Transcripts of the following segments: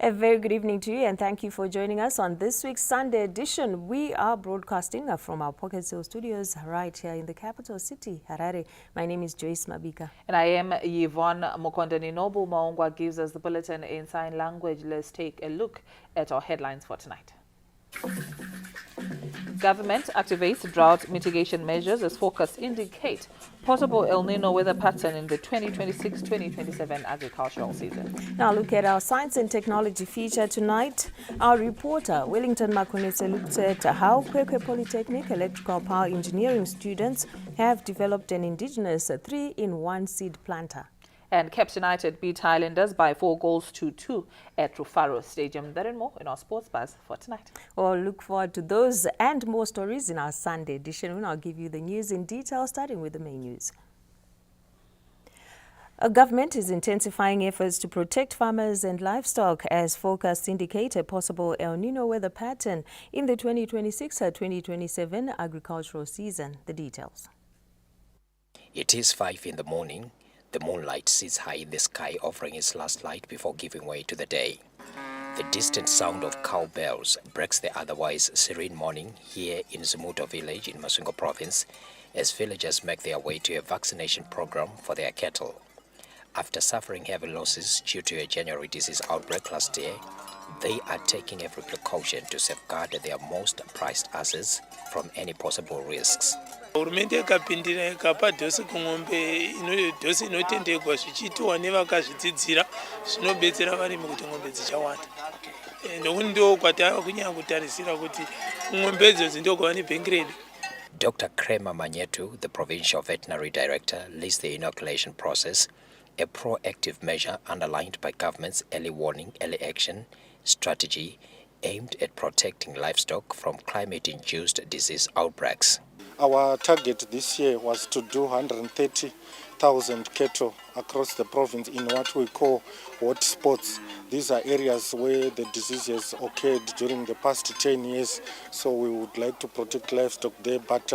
A very good evening to you and thank you for joining us on this week's Sunday edition. We are broadcasting from our Pocket Hill studios right here in the capital city, Harare. My name is Joyce Mabika. And I am Yvonne Mokondani. Nobu Maungwa gives us the bulletin in sign language. Let's take a look at our headlines for tonight. Government activates drought mitigation measures as forecasts indicate possible El Nino weather pattern in the 2026-2027 agricultural season. Now look at our science and technology feature tonight. Our reporter, Wellington Makonese, looked at how Kwekwe Polytechnic electrical power engineering students have developed an indigenous 3-in-1 seed planter. And Cape United beat Highlanders by 4-2 at Rufaro Stadium. That and more in our sports buzz for tonight. Well, look forward to those and more stories in our Sunday edition. We'll now give you the news in detail, starting with the main news. A government is intensifying efforts to protect farmers and livestock as forecasts indicate a possible El Nino weather pattern in the 2026-2027 agricultural season. The details. It is 5 in the morning. The moonlight sits high in the sky, offering its last light before giving way to the day. The distant sound of cowbells breaks the otherwise serene morning here in Zumuto village in Masungo province as villagers make their way to a vaccination program for their cattle. After suffering heavy losses due to a January disease outbreak last year, they are taking every precaution to safeguard their most prized assets from any possible risks. Hurumende yakapindira ikapa dhosi kumombe dhosi inotendegwa zvichiitwa nevakazvidzidzira zvinobetsera varimi kuti ngombe dzichawanda. Nokuti ndo kwatava kunyanya kutarisira kuti ngombe idzodzo ndokwa vane bank ready. Dr. Krema Manyetu, the provincial veterinary director, leads the inoculation process, a proactive measure underlined by government's early warning, early action strategy aimed at protecting livestock from climate-induced disease outbreaks. Our target this year was to do 130,000 cattle across the province in what we call hotspots. These are areas where the disease has occurred during the past 10 years, so we would like to protect livestock there, but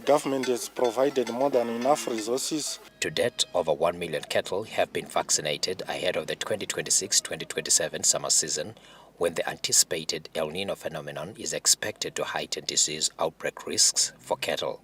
government has provided more than enough resources. To date, over 1 million cattle have been vaccinated ahead of the 2026-2027 summer season, when the anticipated El Nino phenomenon is expected to heighten disease outbreak risks for cattle.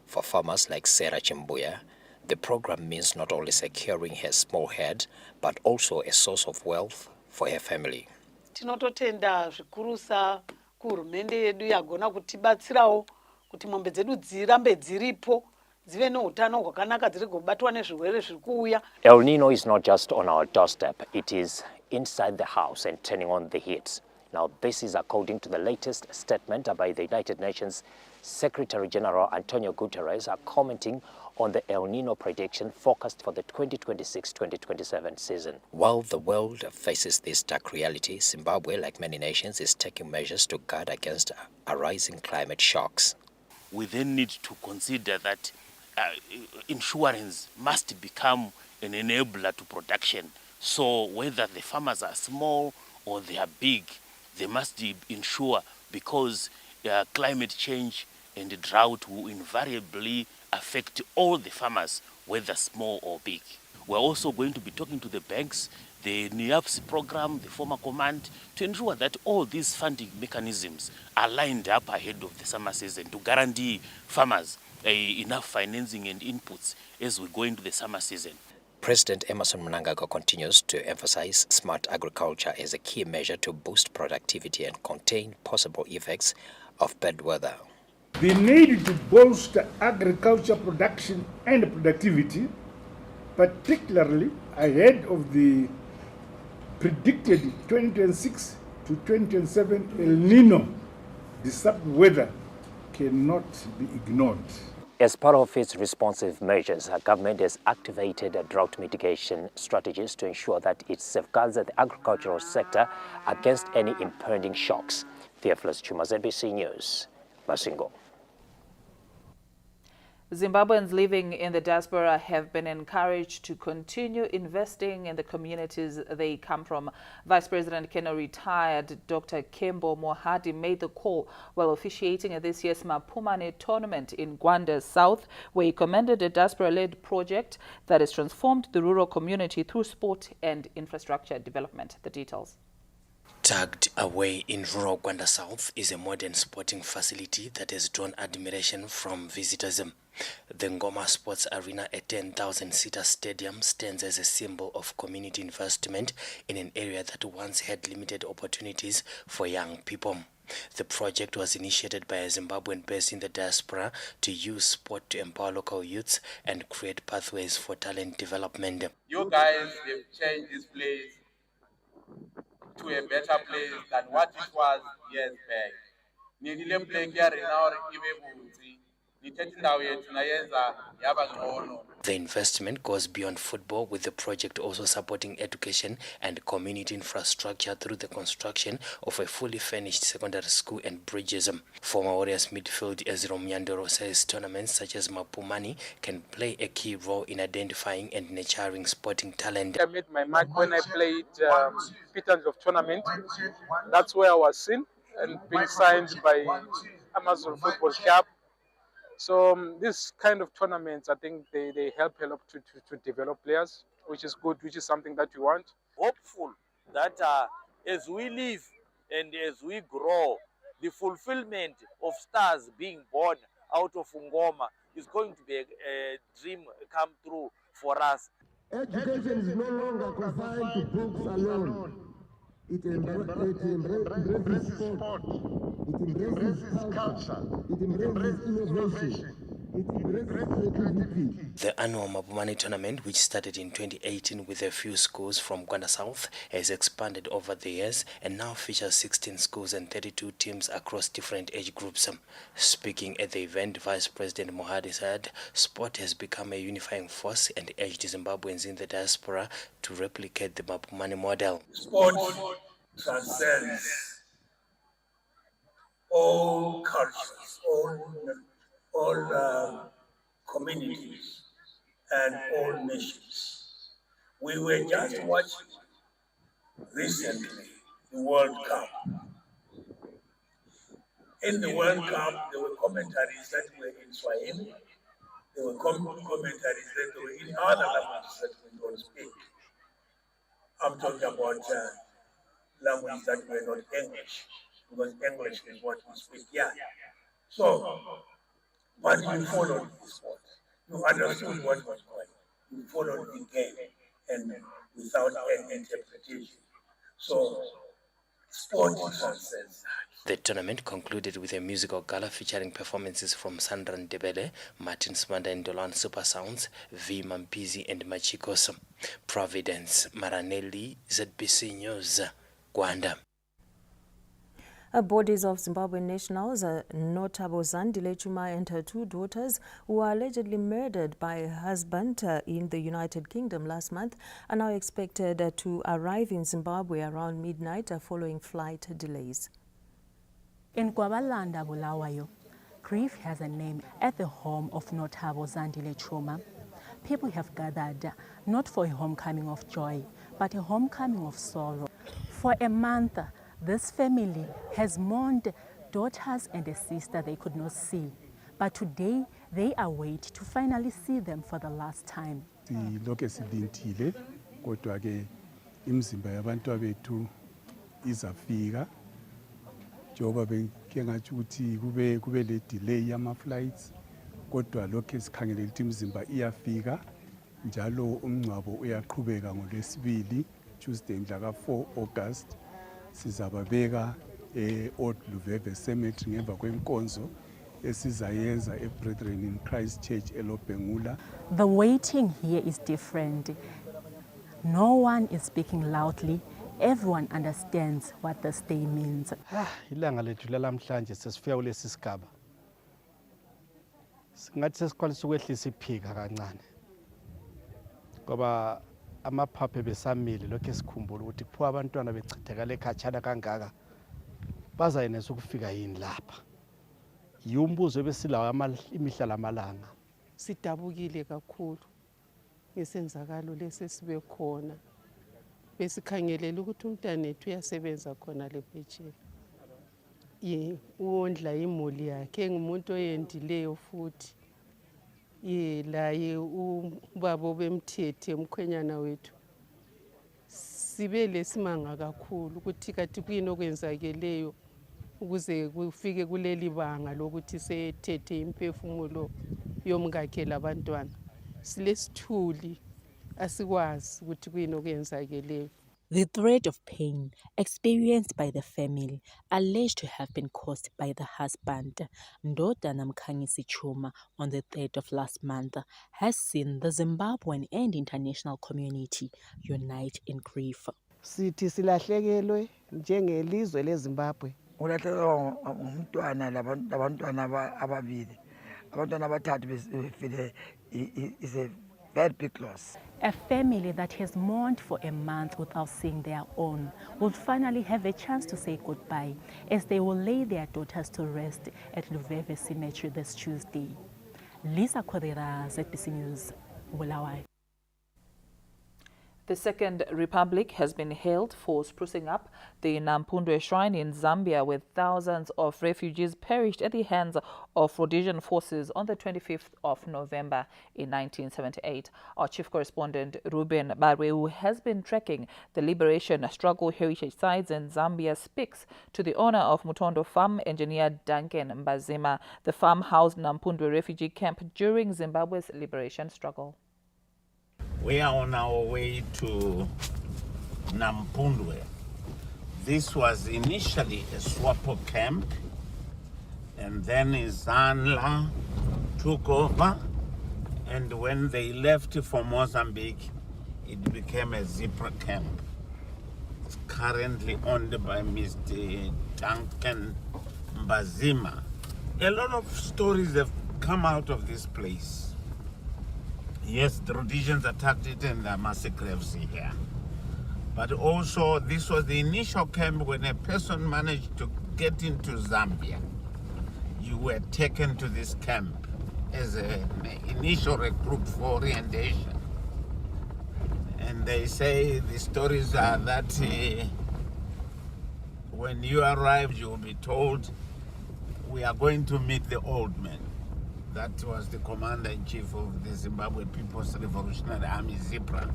For farmers like Sarah Chimbuya, the program means not only securing her small herd, but also a source of wealth for her family. Tinototenda zvikurusa kuhurumende yedu yagona kutibatsirawo kuti mombe dzedu dzirambe dziripo dzive neutano hwakanaka dziri kubatwa nezvirwere zviri kuuya. El Nino is not just on our doorstep, it is inside the house and turning on the heat. Now, this is according to the latest statement by the United Nations Secretary General Antonio Guterres, commenting on the El Nino prediction forecast for the 2026-2027 season. While the world faces this dark reality, Zimbabwe, like many nations, is taking measures to guard against arising climate shocks. We then need to consider that insurance must become an enabler to production. So whether the farmers are small or they are big, they must insure, because climate change and drought will invariably affect all the farmers, whether small or big. We're also going to be talking to the banks, the NIAPS program, the former command, to ensure that all these funding mechanisms are lined up ahead of the summer season to guarantee farmers enough financing and inputs as we go into the summer season. President Emmerson Mnangagwa continues to emphasize smart agriculture as a key measure to boost productivity and contain possible effects of bad weather. The need to bolster agriculture production and productivity, particularly ahead of the predicted 2026 to 2027 El Nino disruptive weather, cannot be ignored. As part of its responsive measures, our government has activated drought mitigation strategies to ensure that it safeguards the agricultural sector against any impending shocks. Theophilus Chuma, ZBC News, Masingo. Zimbabweans living in the diaspora have been encouraged to continue investing in the communities they come from. Vice President Keno retired Dr. Kembo Mohadi made the call while officiating at this year's Mapumane tournament in Gwanda South, where he commended a diaspora-led project that has transformed the rural community through sport and infrastructure development. The details. Tucked away in rural Gwanda South is a modern sporting facility that has drawn admiration from visitors. The Ngoma Sports Arena, a 10,000-seater stadium, stands as a symbol of community investment in an area that once had limited opportunities for young people. The project was initiated by a Zimbabwean based in the diaspora to use sport to empower local youths and create pathways for talent development. You guys have changed this place to a better place than what it was years back. The investment goes beyond football, with the project also supporting education and community infrastructure through the construction of a fully furnished secondary school and bridges. Former Warriors midfield Ezra Myandoro says tournaments such as Mapumani can play a key role in identifying and nurturing sporting talent. I made my mark when I played Peters of tournament. That's where I was seen and being signed by Amazon Football Club. So this kind of tournaments, I think they help a lot to develop players, which is good, which is something that we want. Hopeful that as we live and as we grow, the fulfillment of stars being born out of Ngoma is going to be a dream come true for us. Education is no longer confined to books alone. It embraces sport, it embraces culture, it embraces innovation, it embraces creativity. The annual Mapumani tournament, which started in 2018 with a few schools from Gwanda South, has expanded over the years and now features 16 schools and 32 teams across different age groups. Speaking at the event, Vice President Mohadi said sport has become a unifying force and urged Zimbabweans in the diaspora to replicate the Mapumani model. Sport transcends all cultures, all communities, and all nations. We were just watching recently the World Cup. In the World Cup, there were commentaries that were in Swahili. There were commentaries that were in other languages that we don't speak. I'm talking about languages that were not English, because English is what we speak here. So, but you followed the sport. You understood what was going on. You followed the game and without any interpretation. So, sport transcends that. The tournament concluded with a musical gala featuring performances from Sandra Ndebele, Martin Smanda and Dolan Super Sounds, V Mampizi and Machikos. Providence Maranelli, ZBC News, Gwanda. Bodies of Zimbabwean nationals, Notabo Zandile Chuma and her two daughters, who were allegedly murdered by her husband in the United Kingdom last month, are now expected to arrive in Zimbabwe around midnight following flight delays. In Kwabalanda, Bulawayo, grief has a name. At the home of Notabo Zandile Chuma, people have gathered not for a homecoming of joy, but a homecoming of sorrow. For a month, this family has mourned daughters and a sister they could not see. But today, they await to finally see them for the last time. Silokhe silindile kodwa ke imizimba yabantu abethu izafika njengoba beke ngathi ukuthi kube le delay yama flights kodwa lokho esikhangele ukuthi imizimba iyafika njalo umngcwabo uyaqhubeka ngoLwesibili Tuesday mhla ka4 August sizababeka eOld Luveve Cemetery ngemva kwenkonzo esizayenza eBrethren in Christ Church eLobhengula. The waiting here is different. No one is speaking loudly. Everyone understands what this day means. Ilanga lethu lalamhlanje sesifika kulesi sigaba. Singathi sesikwalisa ukwehlisa iphika kancane. Ngoba amaphaphe besamile lokho esikhumbula ukuthi kuphiwa abantwana bechithekala ekhatshana kangaka bazayenesa ukufika yini lapha. Yumbuzo ebesilawo imihla lamalanga sidabukile kakhulu ngesenzakalo lesesibe khona. Besikhangelela ukuthi umntanethu uyasebenza khona lephetsheya. Uwondla imuli yakhe, engumuntu oyendileyo futhi. Laye ubaba bemthethe umkhwenyana wethu. Sibe lesimanga kakhulu ukuthi kathi kuyini okwenzakeleyo ukuze kufike kuleli banga lokuthi sethethe imphefumulo yomkakhe labantwana. Silesithuli asikwazi ukuthi kuyini okwenzakeleyo. The threat of pain experienced by the family, alleged to have been caused by the husband, Ndoda Namkhanyisi Chuma, on the 3rd of last month, has seen the Zimbabwean and international community unite in grief. Sithi silahlekelwe njengelizwe leZimbabwe. Ulahlekelwa ngumntwana labantwana ababili. Abantwana abathathu befile is a very big loss. A family that has mourned for a month without seeing their own will finally have a chance to say goodbye as they will lay their daughters to rest at Luveve Cemetery this Tuesday. Lisa Correra, ZBC News, Bulawayo. The Second Republic has been hailed for sprucing up the Nampundwe Shrine in Zambia, where thousands of refugees perished at the hands of Rhodesian forces on the 25th of November in 1978. Our chief correspondent, Ruben Barwe, who has been tracking the liberation struggle heritage sites in Zambia, speaks to the owner of Mutondo Farm, engineer Duncan Mbazima. The farm housed Nampundwe refugee camp during Zimbabwe's liberation struggle. We are on our way to Nampundwe. This was initially a SWAPO camp, and then Izanla took over, and when they left for Mozambique, it became a Zipra camp. It's currently owned by Mr. Duncan Mbazima. A lot of stories have come out of this place. Yes, the Rhodesians attacked it and there are massive graves here. But also, this was the initial camp when a person managed to get into Zambia. You were taken to this camp as an initial recruit for orientation. And they say the stories are that when you arrived, you will be told, we are going to meet the old men. That was the commander-in-chief of the Zimbabwe People's Revolutionary Army, ZIPRA,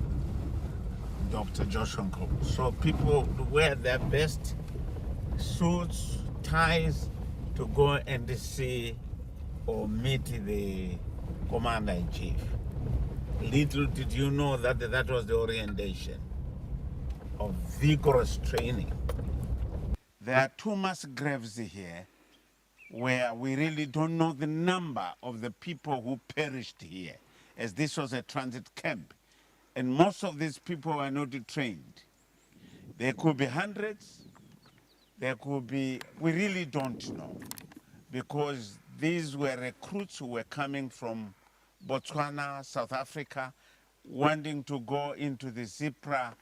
Dr. Joshua Nkomo. So people wear their best suits, ties, to go and see or meet the commander-in-chief. Little did you know that that was the orientation of vigorous training. There are two mass graves here where we really don't know the number of the people who perished here, as this was a transit camp. And most of these people were not trained. There could be hundreds, there could be, we really don't know, because these were recruits who were coming from Botswana, South Africa, wanting to go into the Zipra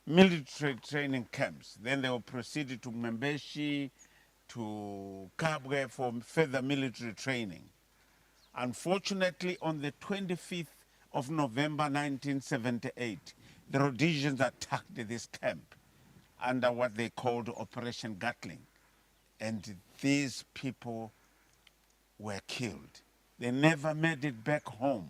military training camps. Then they will proceed to Membeshi, to Kabwe for further military training. Unfortunately, on the 25th of November 1978, the Rhodesians attacked this camp under what they called Operation Gatling. And these people were killed. They never made it back home.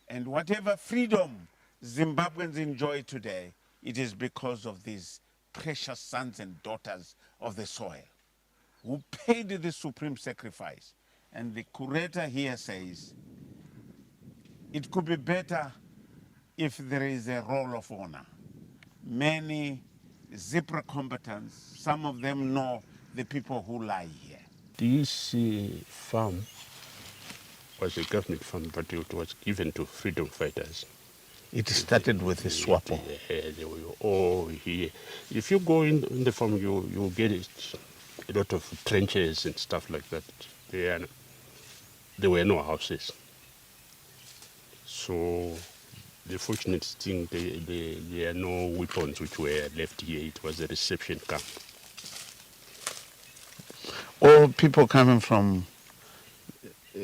And whatever freedom Zimbabweans enjoy today, it is because of these precious sons and daughters of the soil, who paid the supreme sacrifice. And the curator here says, it could be better if there is a roll of honor. Many Zipra combatants, some of them know the people who lie here. This farm was a government farm, but it was given to freedom fighters. It started with the SWAPO. They were all here. If you go in the farm, you get it. A lot of trenches and stuff like that. There were no houses. So the fortunate thing, there are no weapons which were left here. It was a reception camp. All people coming from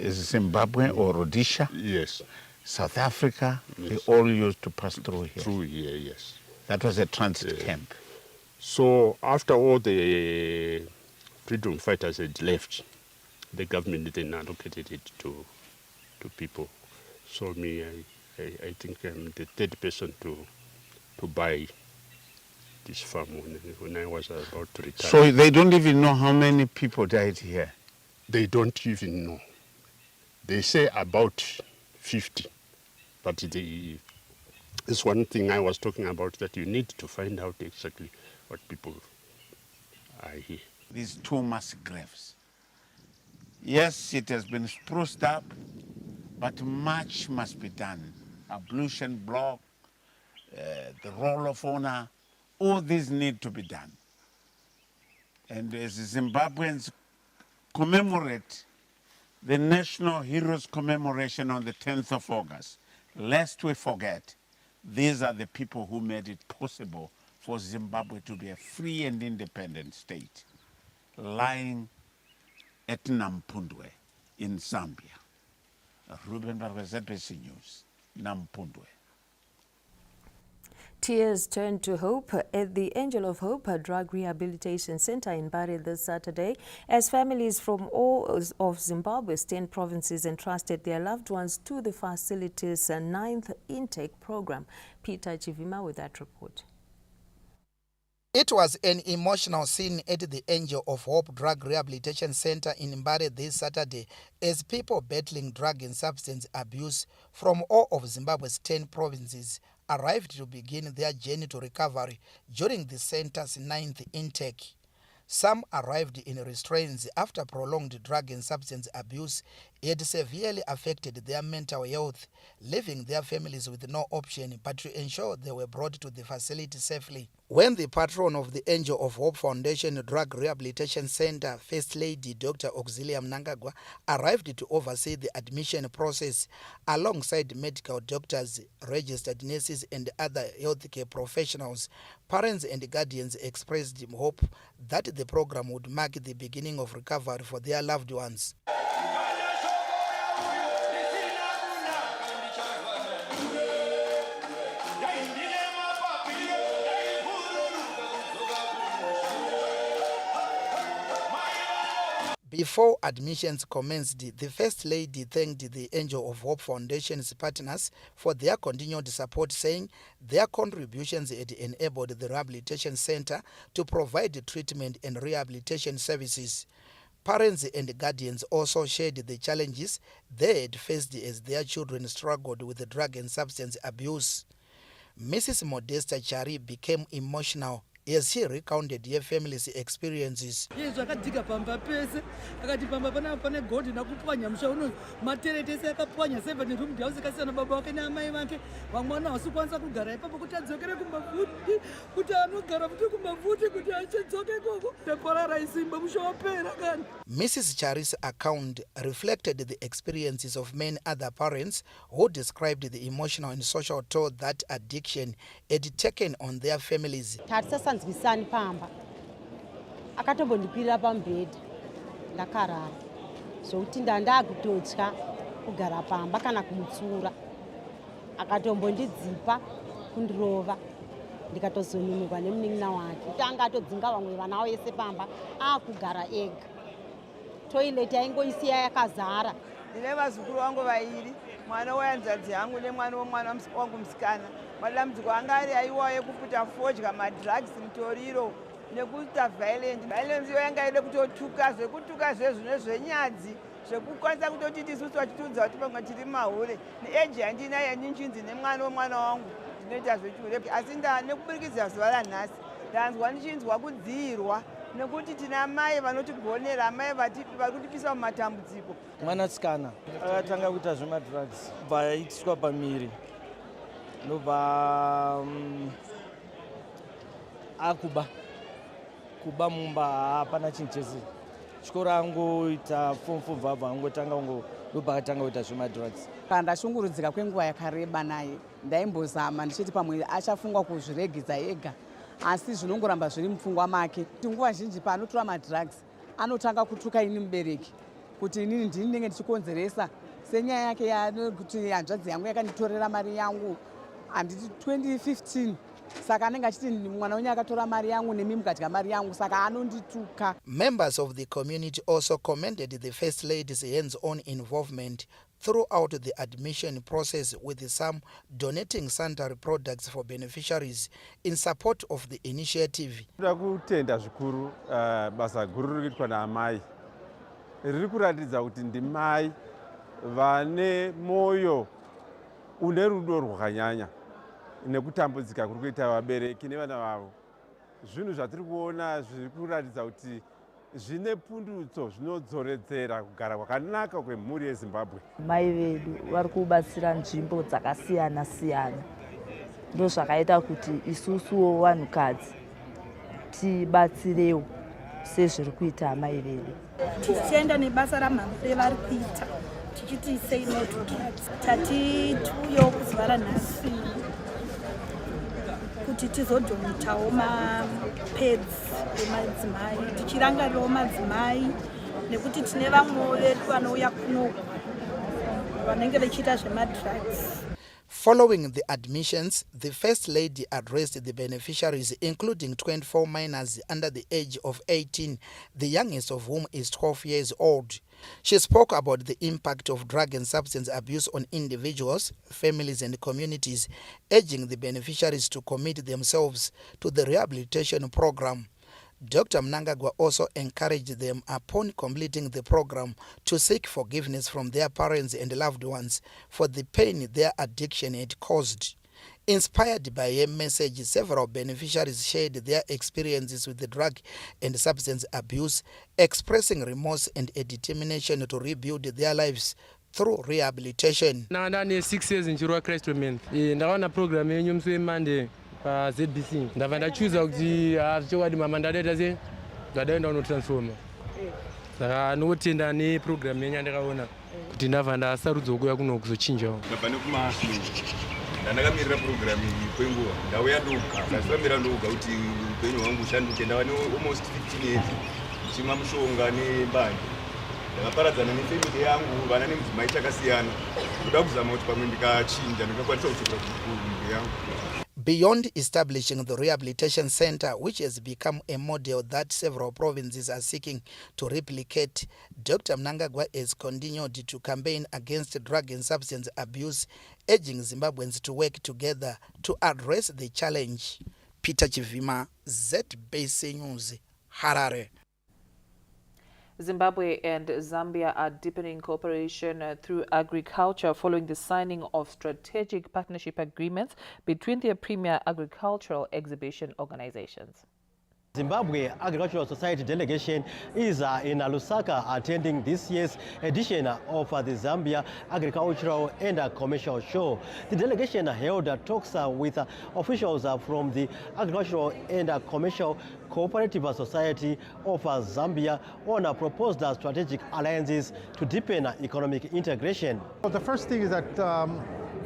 Zimbabwe or Rhodesia? Yes. South Africa, Yes. they all used to pass through here. Through here, yes. That was a transit camp. So after all the freedom fighters had left, the government then allocated it to people. So me, I think I'm the third person to buy this farm when I was about to retire. So they don't even know how many people died here? They don't even know. They say about 50. But this one thing I was talking about, that you need to find out exactly what people are here. These two mass graves. Yes, it has been spruced up, but much must be done. Ablution block, the roll of honor, all these need to be done. And as Zimbabweans commemorate the National Heroes Commemoration on the 10th of August, lest we forget, these are the people who made it possible for Zimbabwe to be a free and independent state, lying at Nampundwe in Zambia. Ruben Barber, ZBC News, Nampundwe. Tears turned to hope at the Angel of Hope Drug Rehabilitation Center in Mbare this Saturday, as families from all of Zimbabwe's 10 provinces entrusted their loved ones to the facility's 9th intake program. Peter Chivima with that report. It was an emotional scene at the Angel of Hope Drug Rehabilitation Center in Mbare this Saturday, as people battling drug and substance abuse from all of Zimbabwe's 10 provinces arrived to begin their journey to recovery during the center's 9th intake. Some arrived in restraints after prolonged drug and substance abuse had severely affected their mental health, leaving their families with no option but to ensure they were brought to the facility safely. When the patron of the Angel of Hope Foundation Drug Rehabilitation Center, First Lady Dr. Auxilia Mnangagwa, arrived to oversee the admission process alongside medical doctors, registered nurses and other healthcare professionals, parents and guardians expressed hope that the program would mark the beginning of recovery for their loved ones. Before admissions commenced, the First Lady thanked the Angel of Hope Foundation's partners for their continued support, saying their contributions had enabled the rehabilitation center to provide treatment and rehabilitation services. Parents and guardians also shared the challenges they had faced as their children struggled with drug and substance abuse. Mrs. Modesta Chari became emotional as she recounted her family's experiences. Mrs. Chari's account reflected the experiences of many other parents who described the emotional and social toll that addiction had taken on their families. Nzwisani pamba akatombondikwirira pambhedha ndakarara zvokuti ndandakutotya kugara pamba kana kumutsura akatombondidzipa kundirova ndikatozonunurwa nemunin'ina wake angatodzinga vamwe vana vese pamba akugara ega toileti yaingoisiya yakazara. Ndine vazukuru vangu vairi, mwana wayanzvadzi yangu nemwana womwana wangu musikana. Madambudziko anga ari aiwa ekuputa fodya madrugs mutoriro nekuita violence iyo yanga ide kutotuka zvekutuka zvezvino zvenyadzi zvekukwanisa kutoti tisusu vachitiudza kuti pamwe tiri mahure neeji yandina yenyinjinzi nemwana womwana wangu ndinoita zvechihure. Asi nekuburikidza zuva ranhasi ndanzwa ndichinzwa kudziyirwa nekuti tina mai vanotigonera, mai vari kutipisa mumatambudziko. Mwanasikana akatanga kuita zvemadrugs kubva aitiswa pamiri nobva kuba mumba hapana chinhu chese. Chikoro angoita form 4 vabva angotanga ndobva akatanga kuita zvemadrugs. Pandashungurudzika kwenguva yakareba naye ndaimbozama ndichiti pamwe achafungwa kuzviregedza ega, asi zvinongoramba zviri mupfungwa make. Nguva zhinji paanotora madrugs anotanga kutuka ini mubereki kuti inini ndinenge ndichikonzeresa senyaya yake yakuti hanzvadzi yangu yakanditorera mari yangu handiti 2015 saka anenge achiti mwana wenyu akatora mari yangu nemi mukadya mari yangu saka anondituka. Members of the community also commended the First Lady's hands-on involvement throughout the admission process, with some donating sanitary products for beneficiaries in support of the initiative. Kutenda zvikuru basa guru riri kuitwa naamai riri kuratidza kuti ndimai vane moyo une rudo rwakanyanya nekutambudzika kuri kuita vabereki nevana vavo. Zvinhu zvatiri kuona zviri kuratidza kuti zvine pundutso zvinodzoredzera kugara kwakanaka kwemhuri yeZimbabwe. Mai vedu vari kubatsira nzvimbo dzakasiyana siyana, ndo zvakaita kuti isusuwo vanhukadzi tibatsirewo sezviri kuita mai vedu. Tichienda nebasa ramhambure vari kuita tichiti say no to drugs. Tatituyo kuzuva ranhasi kuti tizodhonitawo mapeds emadzimai tichirangarirawo madzimai nekuti tine vamwe vedu vanouya kuno vanenge vachiita zvemadrugs. Following the admissions, the First Lady addressed the beneficiaries, including 24 minors under the age of 18, the youngest of whom is 12 years old. She spoke about the impact of drug and substance abuse on individuals, families and communities, urging the beneficiaries to commit themselves to the rehabilitation program. Dr. Mnangagwa also encouraged them, upon completing the program, to seek forgiveness from their parents and loved ones for the pain their addiction had caused. Inspired by her message, several beneficiaries shared their experiences with the drug and substance abuse, expressing remorse and a determination to rebuild their lives through rehabilitation. Ndane 6 years in Chirwa Christ Women. Ndawana program yenyu mswe Monday pa ZBC. Ndava ndachuza kuti chokwadi mama ndadaita se ndadaenda unotransforma. Saka notenda ne program yenyu ndakaona kuti ndava ndasarudza kuuya kuno kuzochinjawo. Ndabva kumasini. Ndakamirira program iyi kwenguva ndauya ndoga ndasambira ndoga kuti upenyu hwangu ushanduke. Ndava almost 15 years ndichimwa mushonga nembanje. Ndakaparadzana nefamily yangu vana nemudzimai takasiyana kuda kuzama kuti pamwe ndikachinja ndingakwanisa kuchoka kumhuri yangu. Beyond establishing the rehabilitation center, which has become a model that several provinces are seeking to replicate, Dr. Mnangagwa has continued to campaign against drug and substance abuse, urging Zimbabweans to work together to address the challenge. Peter Chivima, ZBC News, Harare. Zimbabwe and Zambia are deepening cooperation through agriculture following the signing of strategic partnership agreements between their premier agricultural exhibition organizations. Zimbabwe Agricultural Society delegation is in Lusaka attending this year's edition of the Zambia Agricultural and Commercial Show. The delegation held talks with officials from the Agricultural and Commercial Cooperative Society of Zambia on proposed strategic alliances to deepen economic integration. Well, the first thing is that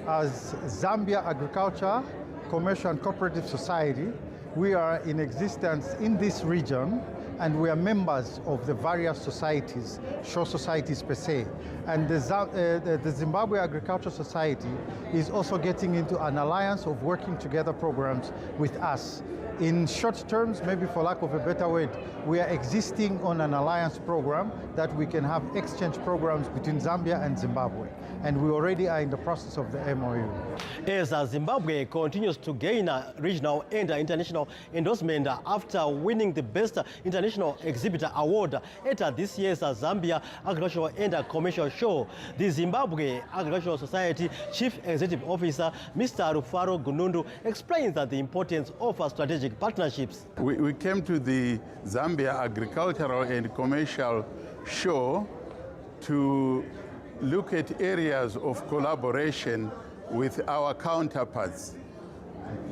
as Zambia Agriculture, Commercial and Cooperative Society, we are in existence in this region and we are members of the various societies, show societies per se. And the Zimbabwe Agricultural Society is also getting into an alliance of working together programs with us. In short terms, maybe for lack of a better word, we are existing on an alliance program that we can have exchange programs between Zambia and Zimbabwe. And we already are in the process of the MOU. As Zimbabwe continues to gain regional and international endorsement after winning the Best International Exhibitor Award at this year's Zambia Agricultural and Commercial Show, the Zimbabwe Agricultural Society Chief Executive Officer, Mr. Rufaro Gunundu, explains the importance of strategic partnerships. We came to the Zambia Agricultural and Commercial Show to look at areas of collaboration with our counterparts.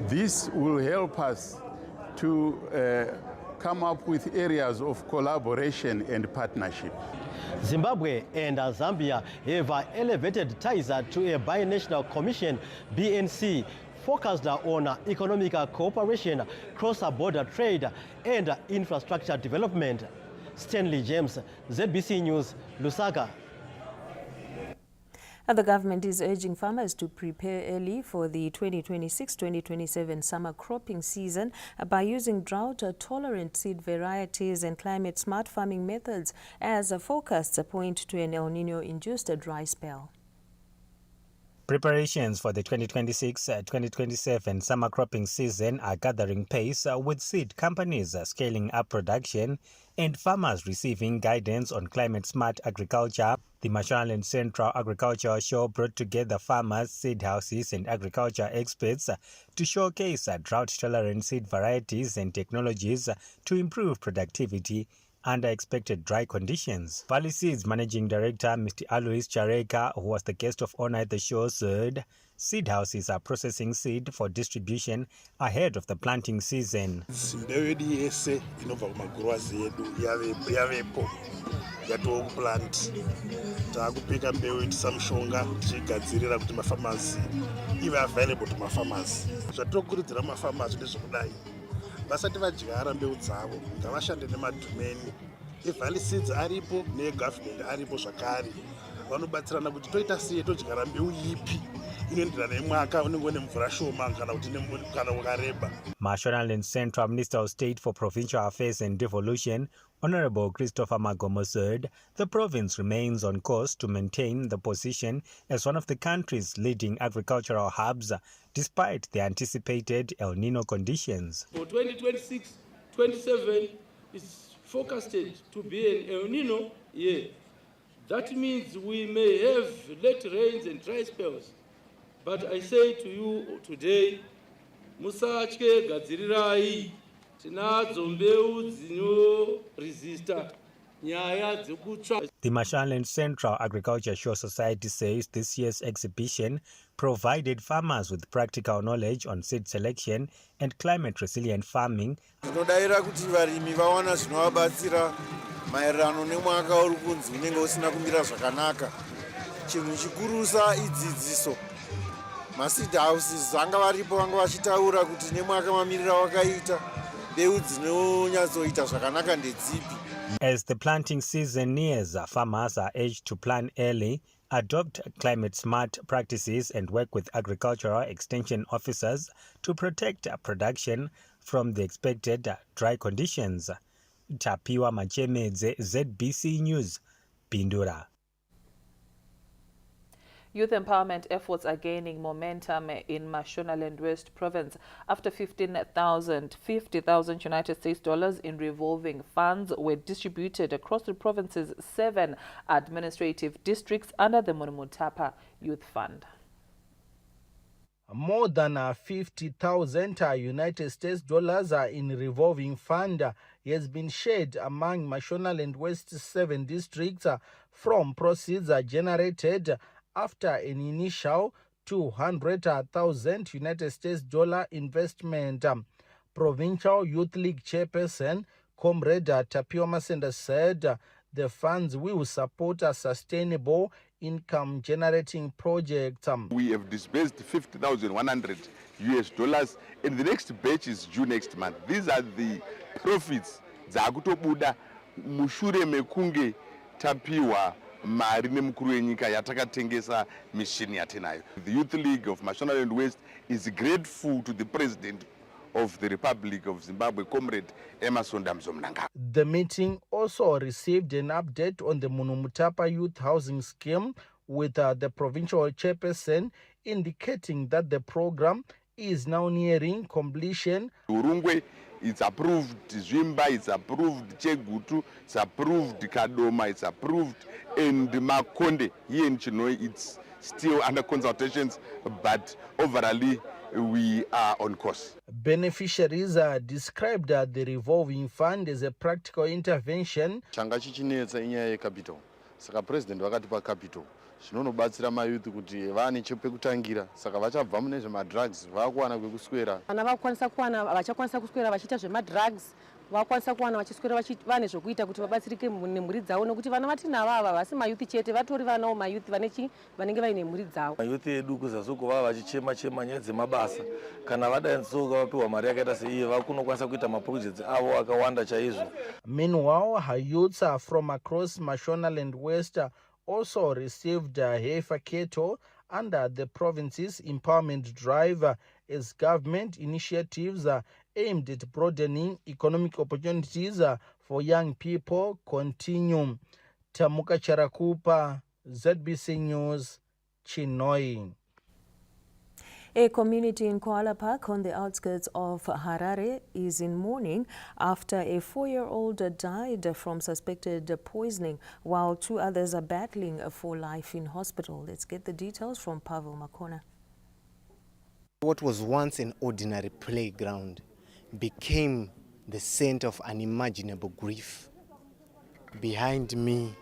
This will help us to come up with areas of collaboration and partnership. Zimbabwe and Zambia have elevated ties to a binational commission, BNC, focused on economic cooperation, cross-border trade and infrastructure development. Stanley James, ZBC News, Lusaka. The government is urging farmers to prepare early for the 2026-2027 summer cropping season by using drought-tolerant seed varieties and climate-smart farming methods, as forecasts point to an El Niño-induced dry spell. Preparations for the 2026-2027 summer cropping season are gathering pace, with seed companies scaling up production and farmers receiving guidance on climate-smart agriculture. The Mashonaland Central Agricultural Show brought together farmers, seed houses and agriculture experts to showcase drought-tolerant seed varieties and technologies to improve productivity under expected dry conditions. Valley Seeds Managing Director Mr. Alois Chareka, who was the guest of honor at the show, said seed houses are processing seed for distribution ahead of the planting season. Plant takupika mbeu itisa mshonga tichigadzirira kuti mafamasi ive available to mafamasi. Zvatokurudzira mafamasi ndezvekudai vasati vadyara mbeu dzavo ngavashande nemadhumeni eValley Seeds aripo negovernment aripo zvakare vanobatsirana kuti toita sei todyara mbeu ipi inoenderana nemwaka unenge une mvura shoma kana kuti kana wakareba. Mashonaland Central Minister of State for Provincial Affairs and Devolution, Honorable Christopher Magomo, said the province remains on course to maintain the position as one of the country's leading agricultural hubs, despite the anticipated El Nino conditions. For 2026-27, it's forecasted to be an El Nino year. That means we may have late rains and dry spells. But I say to you today, musatye gadzirirai, tinadzo mbeu dzinoresista nyaya dzekutsva. The Mashonaland Central Agriculture Show Society says this year's exhibition provided farmers with practical knowledge on seed selection and climate-resilient farming. Tinodaira kuti varimi vawana zvinovabatsira maererano nemwaka uri kunzi unenge usina kumira zvakanaka. Chinhu chikurusa idzidziso. Maseed houses vanga varipo vanga vachitaura kuti nemwaka mamirira wakaita mbeu dzinonyatsoita zvakanaka ndedzipi. As the planting season nears, farmers are urged to plan early, adopt climate-smart practices and work with agricultural extension officers to protect production from the expected dry conditions. Tapiwa Machemedze, ZBC News, Pindura. Youth empowerment efforts are gaining momentum in Mashonaland West Province after 50,000 United States dollars in revolving funds were distributed across the province's 7 administrative districts under the Munomotapa Youth Fund. More than 50,000 United States dollars in revolving fund has been shared among Mashonaland West 7 districts from proceeds generated after an initial 200,000 United States dollar investment. Provincial Youth League Chairperson Comrade Tapio Masenda said the funds will support a sustainable income generating project. We have disbursed $50,100 US, and the next batch is due next month. These are the profits dzakutobuda mushure mekunge tapiwa mari nemukuru wenyika yatakatengesa mishini yatinayo. The Youth League of Mashonaland West is grateful to the President of the Republic of Zimbabwe, Comrade Emmerson Damso Mnangagwa. The meeting also received an update on the Munomotapa Youth Housing Scheme, with the provincial chairperson indicating that the program is now nearing completion. Urungwe, it's approved Zwimba, it's approved Chegutu, it's approved Kadoma, it's approved, and Makonde here in Chinoi, it's still under consultations, but overall we are on course. Beneficiaries described the revolving fund as a practical intervention. Changa chichinetsa inyaya yecapital. Saka president vakatipa capital. Zvinonobatsira mayouth kuti vane chepekutangira. Saka vachabva mune zvemadrugs vakuwana kwekuswera. Vana vakwanisa kuwana vachakwanisa kuswera vachiita zvemadrugs vakwanisa kuwana vachiswera vane zvokuita kuti vabatsirike nemhuri dzavo, nokuti vana vatinavo ava vasi mayuthi chete, vatori vanawo mayuthi vanenge vaine mhuri dzavo. Mayuthi edu kuzasuko vava vachichema nyaya dzemabasa, kana vadainzoka vapiwa mari yakaita seiyi vakunokwanisa kuita maprojects avo akawanda chaizvo. Meanwhile, her youths from across Mashonaland West also received heifer cattle under the province's empowerment drive as government initiatives aimed at broadening economic opportunities for young people continue. Tamuka Charakupa, ZBC News, Chinoi. A community in Koala Park on the outskirts of Harare is in mourning after a 4-year-old died from suspected poisoning, while 2 others are battling for life in hospital. Let's get the details from Pavel Makona. What was once an ordinary playground became the center of unimaginable grief. Behind me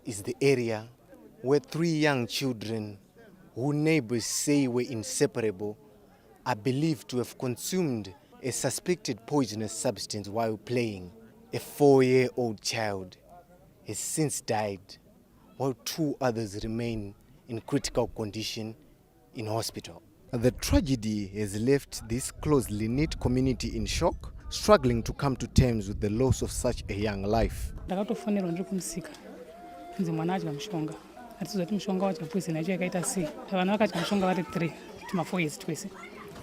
is the area where 3 young children, who neighbors say were inseparable, are believed to have consumed a suspected poisonous substance while playing. A 4-year-old child has since died, while 2 others remain in critical condition in hospital. The tragedy has left this closely knit community in shock, struggling to come to terms with the loss of such a young life. Atizoti mushonga wacho poison yacho yakaita sei. Vana vakati mushonga vari 3 tima 4 years twese.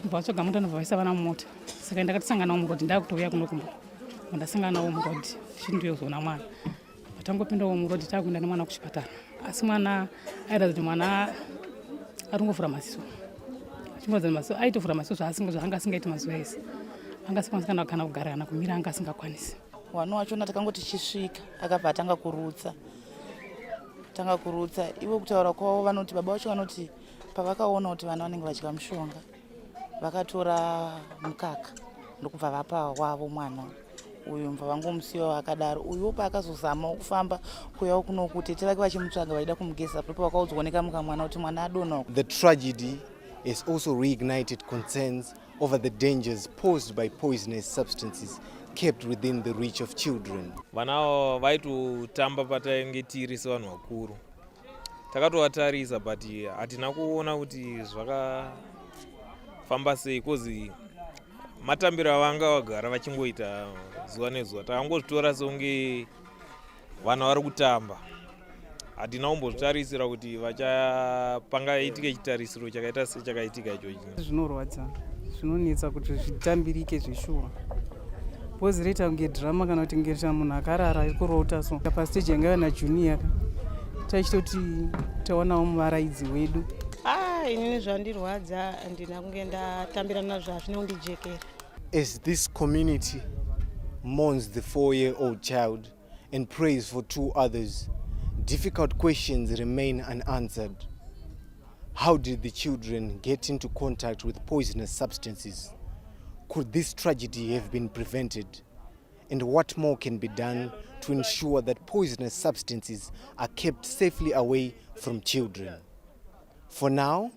Vatsvaga muto nobva vana mumota. Saka ndakatisangana mugodhi ndakutouya kunokumba. Ndasangana nawo mugodhi chindozoona mwana. Patangopindawo mugodhi takuenda nemwana kuchipatara. Asi mwana aida kuti mwana aringofura maziso. Chimodza maziso aitofura maziso zvaanga asingaiti mazuva ese. Anga asikwanisa kana kugara kana kumira anga asingakwanisi. Wana wacho takangoti chisvika akabva atanga kurutsa. Ivo kutaura kwavo vanoti baba vacho vanoti pavakaona kuti vana vanenge vadya mushonga vakatora mukaka ndokubva vapa wavo mwana uyu mva vangomusiyawo akadaro. Uyu paakazozama kufamba kuyawo kuno kutete vake vachimutsvaga vaida kumugeza ndipo vakaudzoneka mukamwana kuti mwana adonha. The tragedy has also reignited concerns over the dangers posed by poisonous substances kept within the reach of children. Vanao vaitotamba patainge tiri sevanhu vakuru. Takatovatarisa but hatina kuona kuti zvakafamba sei kozi matambiro avanga vagara vachingoita zuva nezuva. Takangozvitora seunge vanhu vari kutamba. Hatina kumbozvitarisira kuti pangaitika chitarisiro chakaita sechakaitika ichochi. Zvinorwadza, zvinonetsa kuti zvitambirike zvishuwa. Bozi reita kunge drama kana kuti ngecha munhu akarara kurota so pastage yanga na junior taichitoti taonawo muvaraidzi wedu. Inini zvandirwadza handina kunge ndatambira nazvo hazvina kundijekera. As this community mourns the 4-year-old child and prays for 2 others, difficult questions remain unanswered. How did the children get into contact with poisonous substances? Could this tragedy have been prevented? And what more can be done to ensure that poisonous substances are kept safely away from children? For now,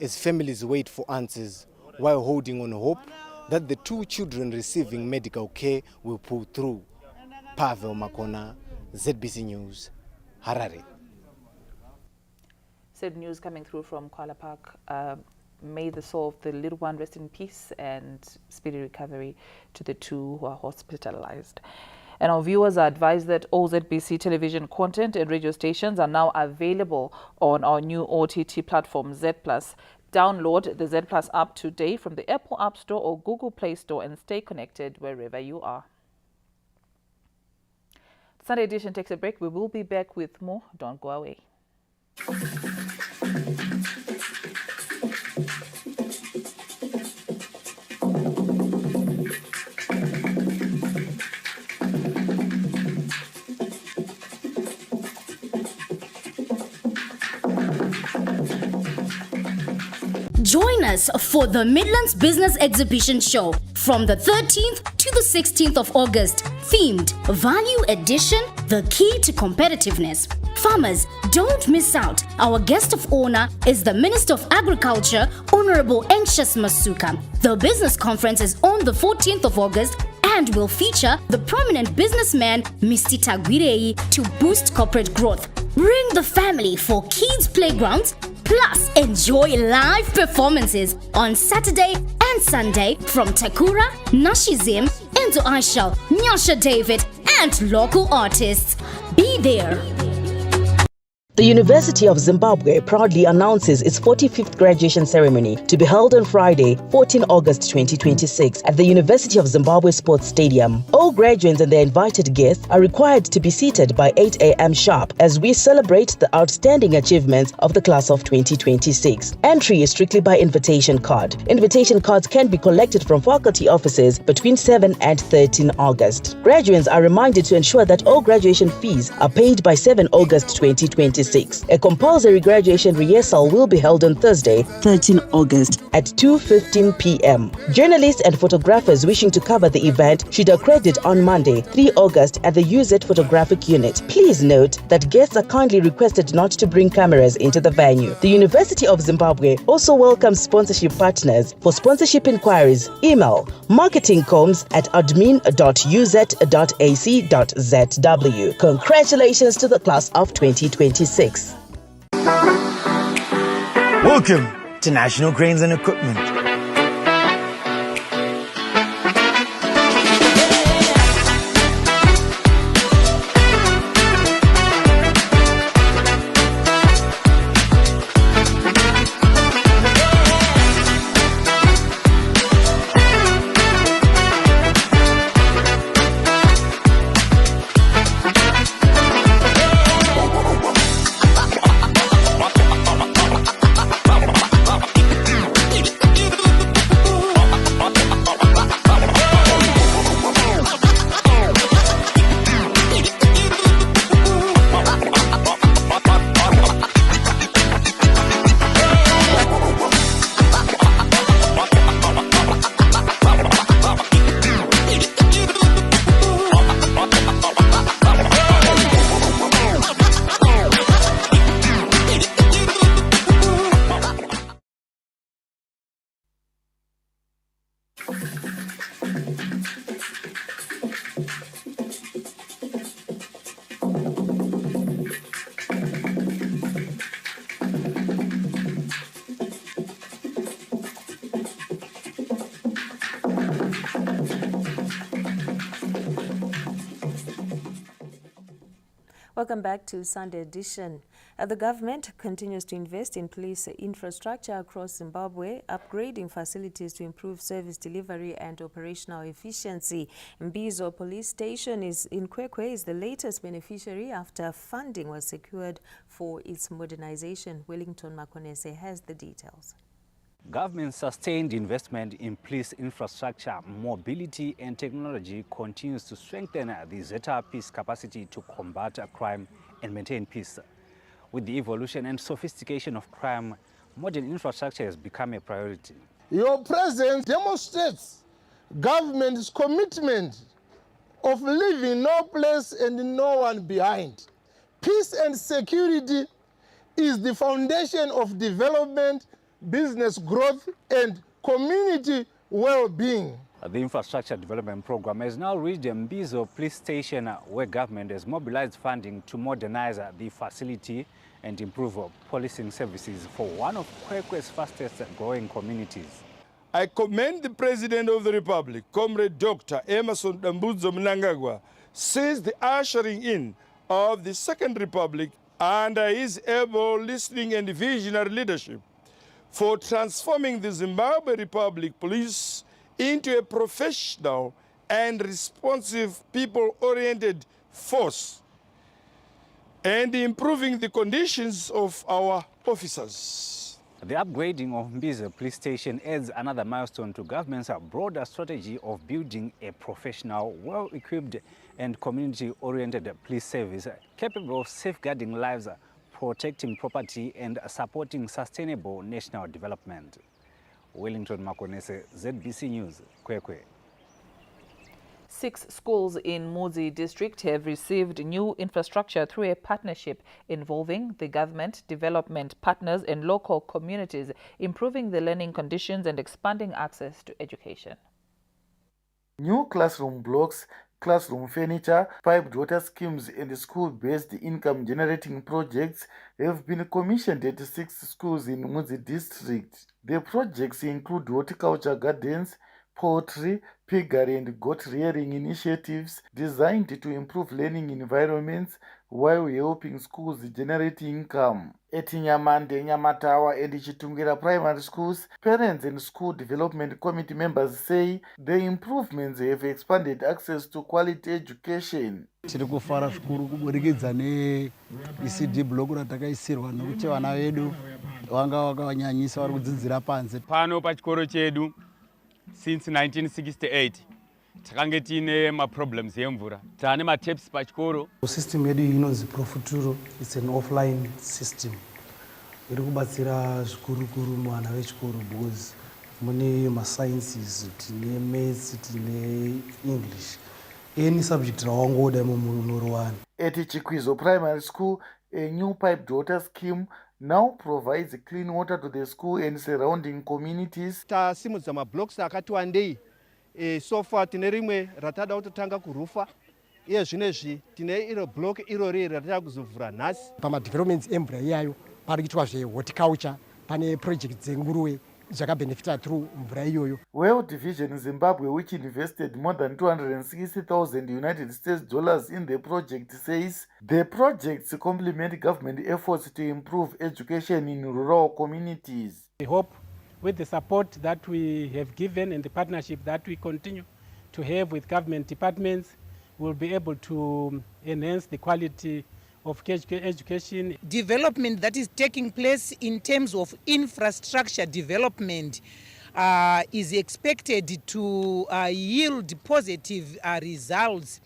as families wait for answers while holding on hope that the 2 children receiving medical care will pull through. Pavel Makona, ZBC News, Harare. Sad news coming through from Koala Park. May the soul of the little one rest in peace and speedy recovery to the 2 who are hospitalized. And our viewers are advised that all ZBC television content and radio stations are now available on our new OTT platform, Z+. Download the Z+ app today from the Apple App Store or Google Play Store and stay connected wherever you are. Sunday edition takes a break. We will be back with more. Don't go away. Join us for the Midlands Business Exhibition Show from the 13th to the 16th of August. Themed Value Addition, the key to competitiveness. Farmers, don't miss out. Our guest of honor is the Minister of Agriculture, Honorable Anxious Masuka. The business conference is on the 14th of August and will feature the prominent businessman Mr. Tagwirei to boost corporate growth. Bring the family for kids' playgrounds, plus enjoy live performances on Saturday and Sunday from Takura, Nashizim, Enzo Aishal, Nyasha David, and local artists. Be there. The University of Zimbabwe proudly announces its 45th graduation ceremony to be held on Friday, 14 August 2026 at the University of Zimbabwe Sports Stadium. All graduates and their invited guests are required to be seated by 8 a.m. sharp as we celebrate the outstanding achievements of the class of 2026. Entry is strictly by invitation card. Invitation cards can be collected from faculty offices between 7 and 13 August. Graduates are reminded to ensure that all graduation fees are paid by 7 August 2026. A compulsory graduation rehearsal will be held on Thursday, 13 August at 2:15 p.m. Journalists and photographers wishing to cover the event should accredit on Monday, 3 August at the UZ Photographic Unit. Please note that guests are kindly requested not to bring cameras into the venue. The University of Zimbabwe also welcomes sponsorship partners. For sponsorship inquiries, email marketingcoms@admin.uz.ac.zw. Congratulations to the class of 2026. Welcome to National Cranes and Equipment. Welcome back to Sunday Edition. The government continues to invest in police infrastructure across Zimbabwe, upgrading facilities to improve service delivery and operational efficiency. Mbizo Police Station in Kwekwe is the latest beneficiary after funding was secured for its modernization. Wellington Makonese has the details. Government sustained investment in police infrastructure, mobility and technology continues to strengthen the ZRP's capacity to combat crime and maintain peace. With the evolution and sophistication of crime, modern infrastructure has become a priority. Your presence demonstrates government's commitment of leaving no place and no one behind. Peace and security is the foundation of development, business growth and community well-being. The infrastructure development program has now reached the Mbizo police station where government has mobilized funding to modernize the facility and improve policing services for one of Kwekwe's fastest growing communities. I commend the President of the Republic, Comrade Dr. Emmerson Dambudzo Mnangagwa, since the ushering in of the Second Republic under his able listening and visionary leadership, for transforming the Zimbabwe Republic Police into a professional and responsive people-oriented force and improving the conditions of our officers. The upgrading of Mbizo Police Station adds another milestone to government's broader strategy of building a professional, well-equipped and community-oriented police service capable of safeguarding lives, protecting property and supporting sustainable national development. Wellington Makonese, ZBC News, Kwekwe. 6 schools in Mudzi district have received new infrastructure through a partnership involving the government, development partners and local communities, improving the learning conditions and expanding access to education. New classroom blocks, classroom furniture, piped water schemes and school-based income-generating projects have been commissioned at 6 schools in Mudzi district. The projects include horticulture gardens, poultry, piggery and goat rearing initiatives designed to improve learning environments while helping schools generate income. At Nyamande, Nyamatawa and Chitungira primary schools, parents and school development committee members say the improvements have expanded access to quality education. Tiri kufara zvikuru kuburikidza ne-ECD block ratakaisirwa nokuti vana vedu vanga vakanyanyisa vari kudzidzira panze. Pano pachikoro chedu since 1968 takange tine ma-problems yemvura. Tane ma-taps pachikoro. System yedu inonzi Profuturo, it's an offline system. Iri kubatsira zvikuru muvana vechikoro because mune ma-sciences, tine maths, tine English. Any subject rawangoda mumunorowana. At Chikwizo Primary School, a new piped water scheme now provides clean water to the school and surrounding communities. Tasimudza mablocks akati wandei. So far tine rimwe ratada kutotanga kurufa. Iye zvinezvi tine iro block irori ratada kuzovhura nhasi. Pama developments emvura iyayo pari kuitwa zve-horticulture, pane project dzenguruve zvakabenefita through mvura iyoyo. World Vision Zimbabwe, which invested more than $260,000 in the project, says the projects complement government efforts to improve education in rural communities. We hope with the support that we have given and the partnership that we continue to have with government departments, we'll be able to enhance the quality of education. Development that is taking place in terms of infrastructure development is expected to yield positive results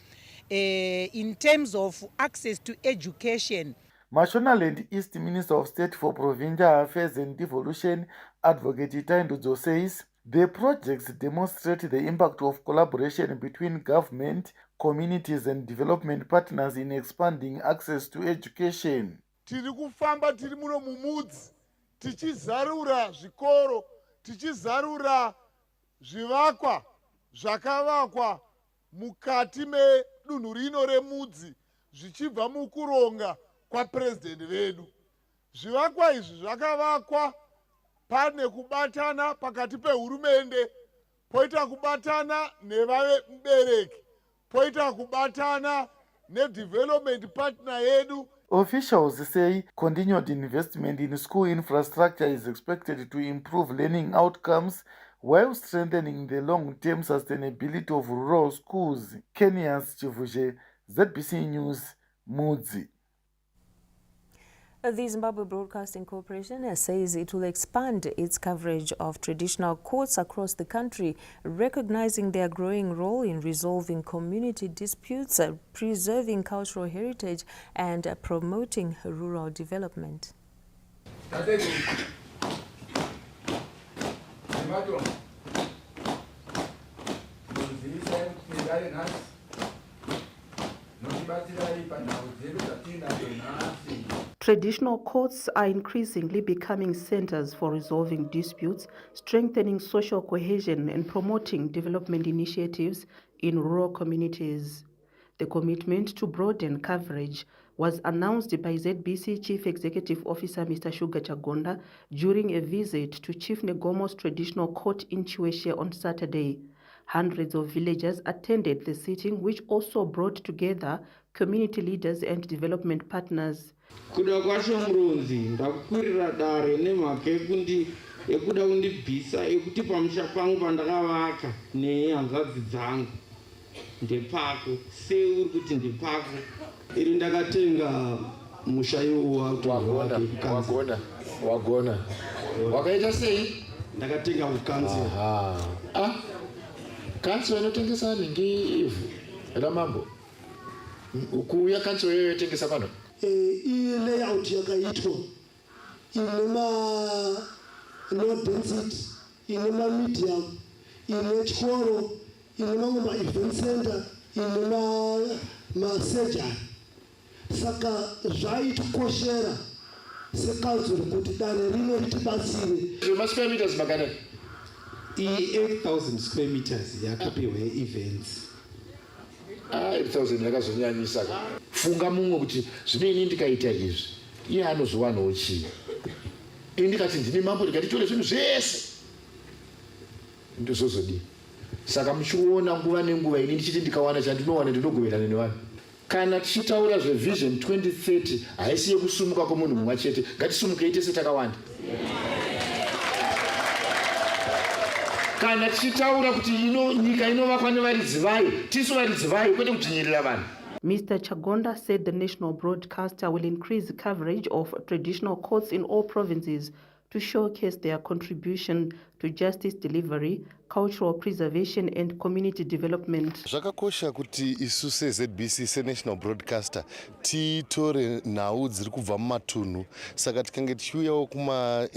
in terms of access to education. Mashonaland East Minister of State for Provincial Affairs and Devolution, Advocate Itaindudzo, says the projects demonstrate the impact of collaboration between government, communities and development partners in expanding access to education. Tiri kufamba tiri muno mumudzi tichizarura zvikoro, tichizarura zvivakwa zvakavakwa mukati medunhu rino remudzi zvichibva mukuronga kwapresident vedu. Zvivakwa izvi zvakavakwa pane kubatana pakati pehurumende, poita kubatana nevabereki, poita kubatana ne-development partner yedu. Officials say continued investment in school infrastructure is expected to improve learning outcomes while strengthening the long-term sustainability of rural schools. Kenya's Chivuje, ZBC News, Mudzi. The Zimbabwe Broadcasting Corporation says it will expand its coverage of traditional courts across the country, recognizing their growing role in resolving community disputes, preserving cultural heritage, and promoting rural development. Traditional courts are increasingly becoming centers for resolving disputes, strengthening social cohesion, and promoting development initiatives in rural communities. The commitment to broaden coverage was announced by ZBC Chief Executive Officer Mr. Sugar Chagonda during a visit to Chief Negomo's traditional court in Chiweshe on Saturday. Hundreds of villagers attended the sitting, which also brought together community leaders and development partners. Kuda kwasho murunzi ndakukwirira dare nemhaka yekuda kundibvisa yekuti pamusha pangu pandakavaka nehanzvadzi dzangu ndepako sei uri kuti ndepako iri ndakatenga musha iwowa wagona wakaita sei ndakatenga kukansela kansela inotengesa ngeivhu ramambo kuuya kansela iyoyo yotengesa pano i-layout yakaitwa ine density, ine medium, ine chikoro, ine mamwe event center, ine surgery. Saka zvaitikoshera sekanzuro kuti dare rino ritibatsire. Masquare meters makanani I-8,000 square meters yakapiwa events. 8,000 yakazonyanyisa. Funga mumwe kuti zvinoini ndikaita izvi. Iye anozowanawo chii. Ndikati ndine mambo ndikatitore zvinhu zvese. Ndozozodii. Saka muchiona nguva nenguva ini ndichiti ndikawana chandinowana ndinogoverana nevanhu. Kana tichitaura zvevision 2030 haisi yekusumuka kwomunhu mumwe chete, ngatisumuke tese takawanda. Kana tichitaura kuti nyika inovakwa nevaridzi vayo, tisu varidzi vayo kwete kuchinyirira vanhu. Mr. Chagonda said the national broadcaster will increase coverage of traditional courts in all provinces to showcase their contribution to justice delivery, cultural preservation and community development. Zvakakosha kuti isu seZBC senational broadcaster titore nhau dziri kubva mumatunhu, saka tikange tichiuyawo kuma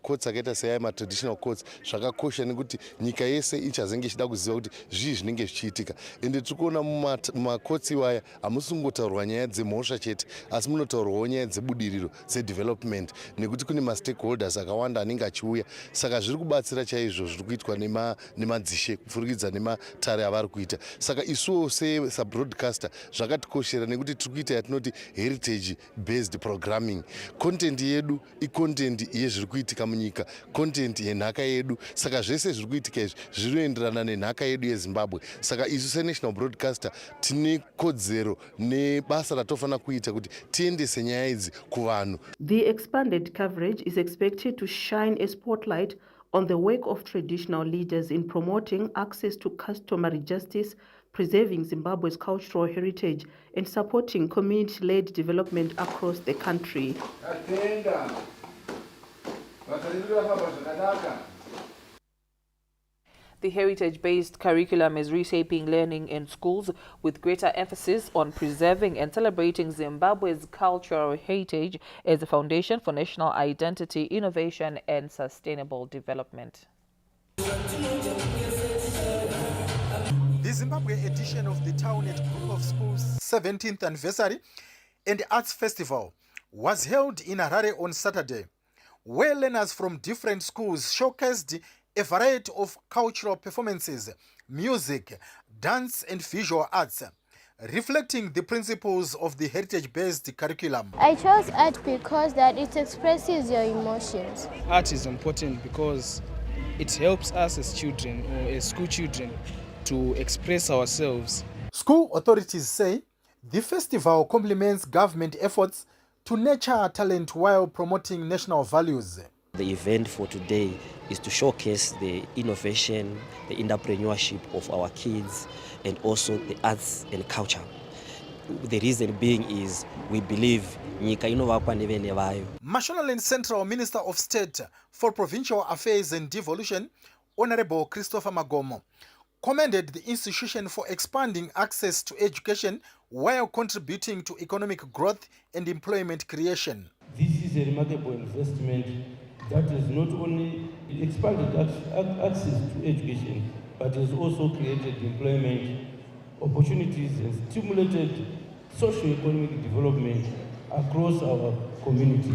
courts akaita seaya traditional courts, zvakakosha nekuti nyika yese ichazenge ichida kuziva kuti zvii zvinenge zvichiitika. Ende tiri kuona mumacourts iwaya hamusingotaurwa nyaya dzemhosva chete, asi munotaurwawo nyaya dzebudiriro dzedevelopment, nekuti kune mastakeholders akawanda anenge achiuya, saka zviri kubatsira chaizvo zviri kuitwa nemadzishe kupfurikidza nematare avari kuita. Saka isuwo sabroadcaster zvakatikoshera nekuti tiri kuita yatinoti heritage based programming. Content yedu icontent yezviri kuitika munyika, content yenhaka yedu, saka zvese zviri kuitika izvi zvinoenderana nenhaka yedu yeZimbabwe. Saka isu senational broadcaster tine kodzero nebasa ratofanira kuita kuti tiendese nyaya idzi kuvanhu. The expanded coverage is expected to shine a spotlight on the work of traditional leaders in promoting access to customary justice, preserving Zimbabwe's cultural heritage, and supporting community-led development across the country. The heritage-based curriculum is reshaping learning in schools with greater emphasis on preserving and celebrating Zimbabwe's cultural heritage as a foundation for national identity, innovation, and sustainable development. The Zimbabwe edition of the Townnet Group of Schools 17th Anniversary and Arts Festival was held in Harare on Saturday, where learners from different schools showcased a variety of cultural performances, music, dance and visual arts, reflecting the principles of the heritage-based curriculum. I chose art because that it expresses your emotions. Art is important because it helps us as children or as school children to express ourselves. School authorities say the festival complements government efforts to nurture talent while promoting national values. The event for today is to showcase the innovation, the entrepreneurship of our kids, and also the arts and culture. The reason being is we believe nyika inovakwa nevene vayo. Mashonaland Central Minister of State for Provincial Affairs and Devolution, Honorable Christopher Magomo, commended the institution for expanding access to education while contributing to economic growth and employment creation. This is a remarkable investment that has not only expanded access to education, but has also created employment opportunities and stimulated socio-economic development across our communities.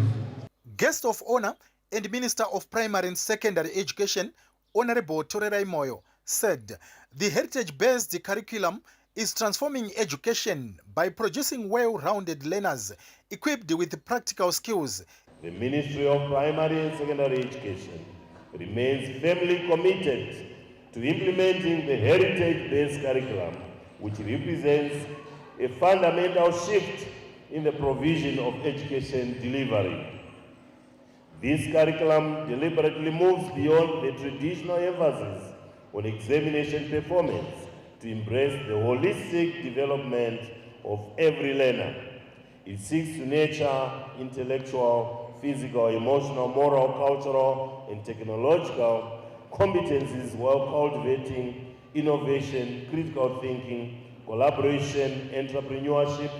Guest of honor and Minister of Primary and Secondary Education, Honorable Torerai Moyo, said the heritage-based curriculum is transforming education by producing well-rounded learners equipped with practical skills. The Ministry of Primary and Secondary Education remains firmly committed to implementing the heritage-based curriculum, which represents a fundamental shift in the provision of education delivery. This curriculum deliberately moves beyond the traditional emphasis on examination performance to embrace the holistic development of every learner. It seeks to nurture intellectual, physical, emotional, moral, cultural, and technological competencies while cultivating innovation, critical thinking, collaboration, entrepreneurship,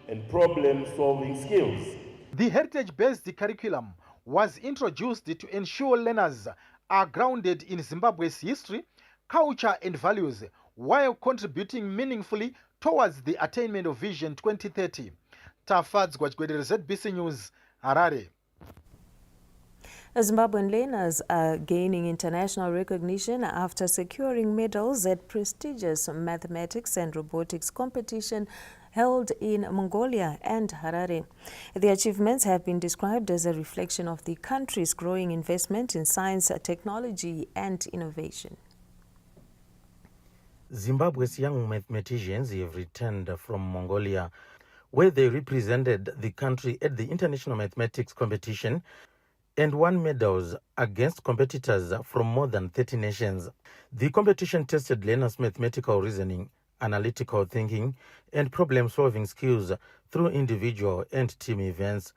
and problem-solving skills. The heritage-based curriculum was introduced to ensure learners are grounded in Zimbabwe's history, culture, and values while contributing meaningfully towards the attainment of Vision 2030. Tafadz Gwachgwedere, ZBC News, Harare. Zimbabwean learners are gaining international recognition after securing medals at prestigious mathematics and robotics competition held in Mongolia and Harare. The achievements have been described as a reflection of the country's growing investment in science, technology and innovation. Zimbabwe's young mathematicians have returned from Mongolia, where they represented the country at the International Mathematics Competition and won medals against competitors from more than 30 nations. The competition tested learners' mathematical reasoning, analytical thinking, and problem-solving skills through individual and team events.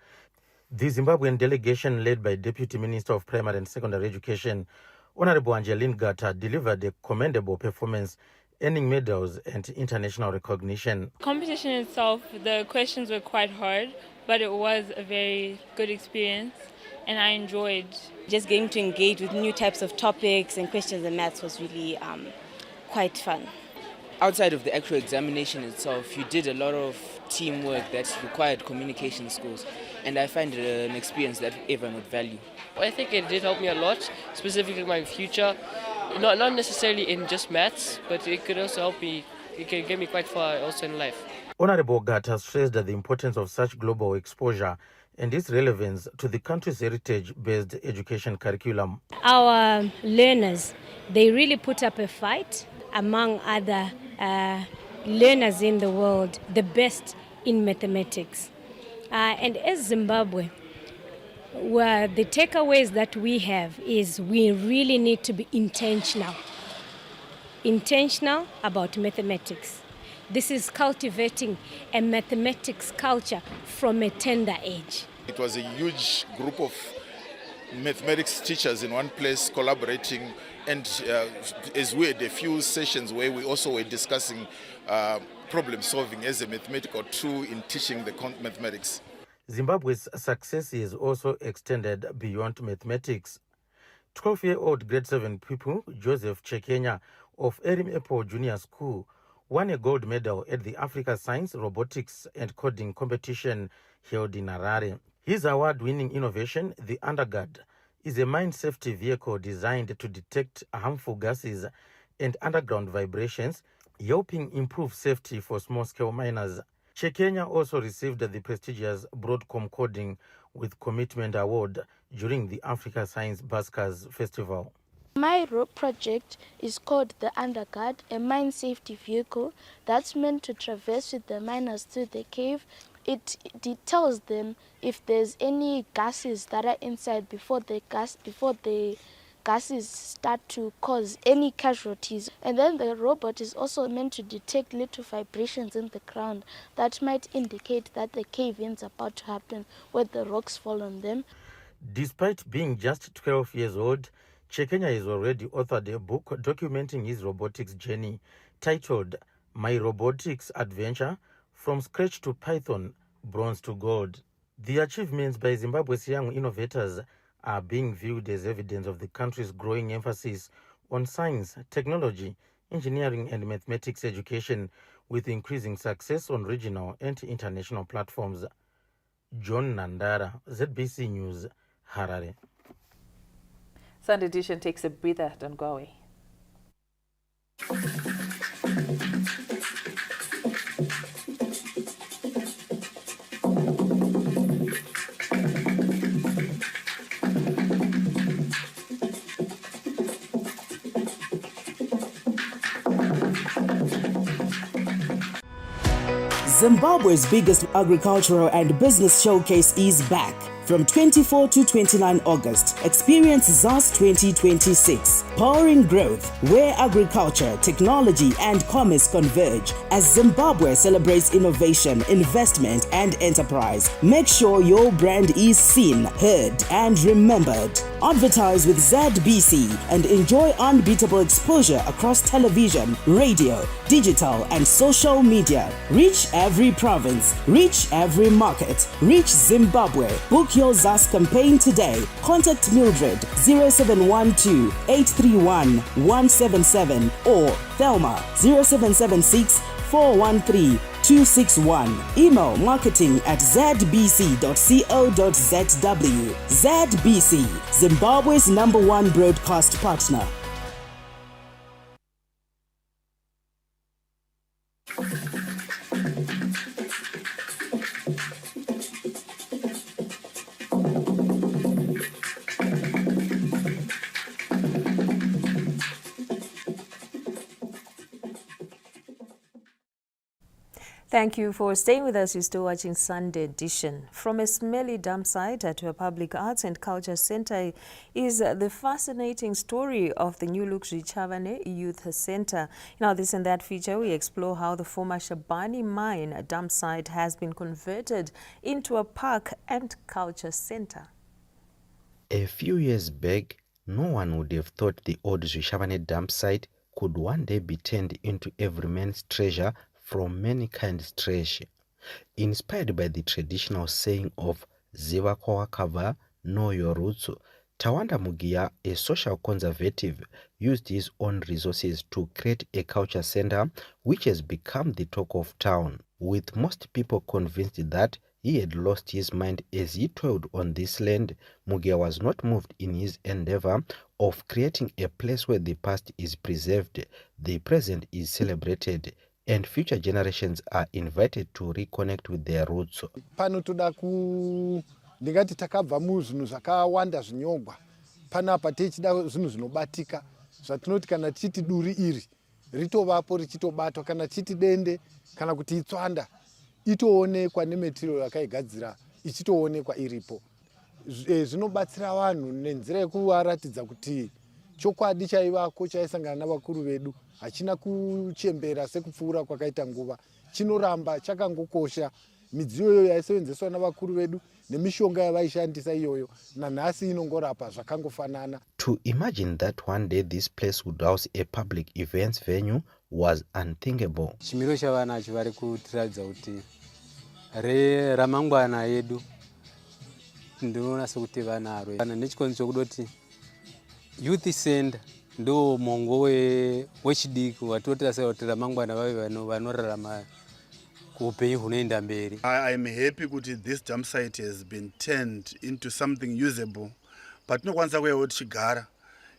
The Zimbabwean delegation, led by Deputy Minister of Primary and Secondary Education, Honorable Angeline Gata, delivered a commendable performance, earning medals and international recognition. Competition itself, the questions were quite hard, but it was a very good experience. And I enjoyed just getting to engage with new types of topics and questions and maths was really quite fun. Outside of the actual examination itself, you did a lot of teamwork that required communication skills, and I find it an experience that everyone would value. I think it did help me a lot, specifically in my future, not necessarily in just maths, but it could also help me, it can get me quite far also in life. Honorable Gata stressed the importance of such global exposure and its relevance to the country's heritage-based education curriculum. Our learners, they really put up a fight among other learners in the world, the best in mathematics. And as Zimbabwe, where the takeaways that we have is we really need to be intentional about mathematics. This is cultivating a mathematics culture from a tender age. It was a huge group of mathematics teachers in one place collaborating, and as we had a few sessions where we also were discussing problem solving as a mathematical tool in teaching the mathematics. Zimbabwe's success is also extended beyond mathematics. 12-year-old grade 7 pupil Joseph Chekenya of Erim Apple Junior School won a gold medal at the Africa Science, Robotics and Coding competition held in Harare. His award-winning innovation, the Underguard, is a mine safety vehicle designed to detect harmful gases and underground vibrations, helping improve safety for small-scale miners. Chekenya also received the prestigious Broadcom Coding with Commitment Award during the Africa Science Buskers Festival. My project is called the Underguard, a mine safety vehicle that's meant to traverse with the miners through the cave. It tells them if there's any gases that are inside before the gases start to cause any casualties. And then the robot is also meant to detect little vibrations in the ground that might indicate that the cave-in is about to happen where the rocks fall on them. Despite being just 12 years old, Chekenya has already authored a book documenting his robotics journey titled My Robotics Adventure, From Scratch to Python, Bronze to Gold. The achievements by Zimbabwe's young innovators are being viewed as evidence of the country's growing emphasis on science, technology, engineering and mathematics education, with increasing success on regional and international platforms. John Nandara, ZBC News, Harare. Sunday Edition takes a breather. Don't go away. Zimbabwe's biggest agricultural and business showcase is back. From 24 to 29 August, experience ZAS 2026, powering growth, where agriculture, technology, and commerce converge as Zimbabwe celebrates innovation, investment, and enterprise. Make sure your brand is seen, heard, and remembered. Advertise with ZBC and enjoy unbeatable exposure across television, radio, digital, and social media. Reach every province, reach every market, reach Zimbabwe. Book your ZAS campaign today. Contact Mildred 0712 831 177 or Thelma 0776 413-261. Email marketing@zbc.co.zw. ZBC, Zimbabwe's #1 broadcast partner. Thank you for staying with us. You're still watching Sunday Edition. From a smelly dump site to a public arts and culture center is the fascinating story of the new look Richavane Youth Center. Now, this and that feature, we explore how the former Shabani mine dump site has been converted into a park and culture center. A few years back, no one would have thought the old Richavane dump site could one day be turned into every man's treasure from many kinds trash. Inspired by the traditional saying of Ziva Kwawakabva, know your roots, Tawanda Mugia, a social conservative, used his own resources to create a culture center which has become the talk of town, with most people convinced that he had lost his mind as he toiled on this land. Mugia was not moved in his endeavor of creating a place where the past is preserved, the present is celebrated, and future generations are invited to reconnect with their roots. Pano toda ndingati takabva muzvinhu zvakawanda zvinyogwa. Panapa tichida zvinhu zvinobatika. Zvatinoti kana chiti duri iri ritovapo richitobatwa, kana chiti dende kana kuti itswanda itoonekwa nematerial yakaigadzira ichitoonekwa iripo. Zvinobatsira vanhu nenzira yekuvaratidza kuti chokwadi chaivako chaisangana navakuru vedu hachina kuchembera sekupfuura kwakaita nguva, chinoramba chakangokosha. Midziyo iyoyo yaisevenzeswa navakuru vedu nemishonga yavaishandisa iyoyo nanhasi inongorapa zvakangofanana. To imagine that one day this place would house a public events venue was unthinkable. Chimiro chavanacho vari kutiradza kuti ramangwana yedu ndinoona sekuti vanaro. Kana nechikonzo chokudoti youth center ndo mongo wechidiki watotasa kuti ramangwana vave vanorarama kuupenyu hunoenda mberi. I am happy kuti this dump site has been turned into something usable. Patinokwanisa kuyawo tichigara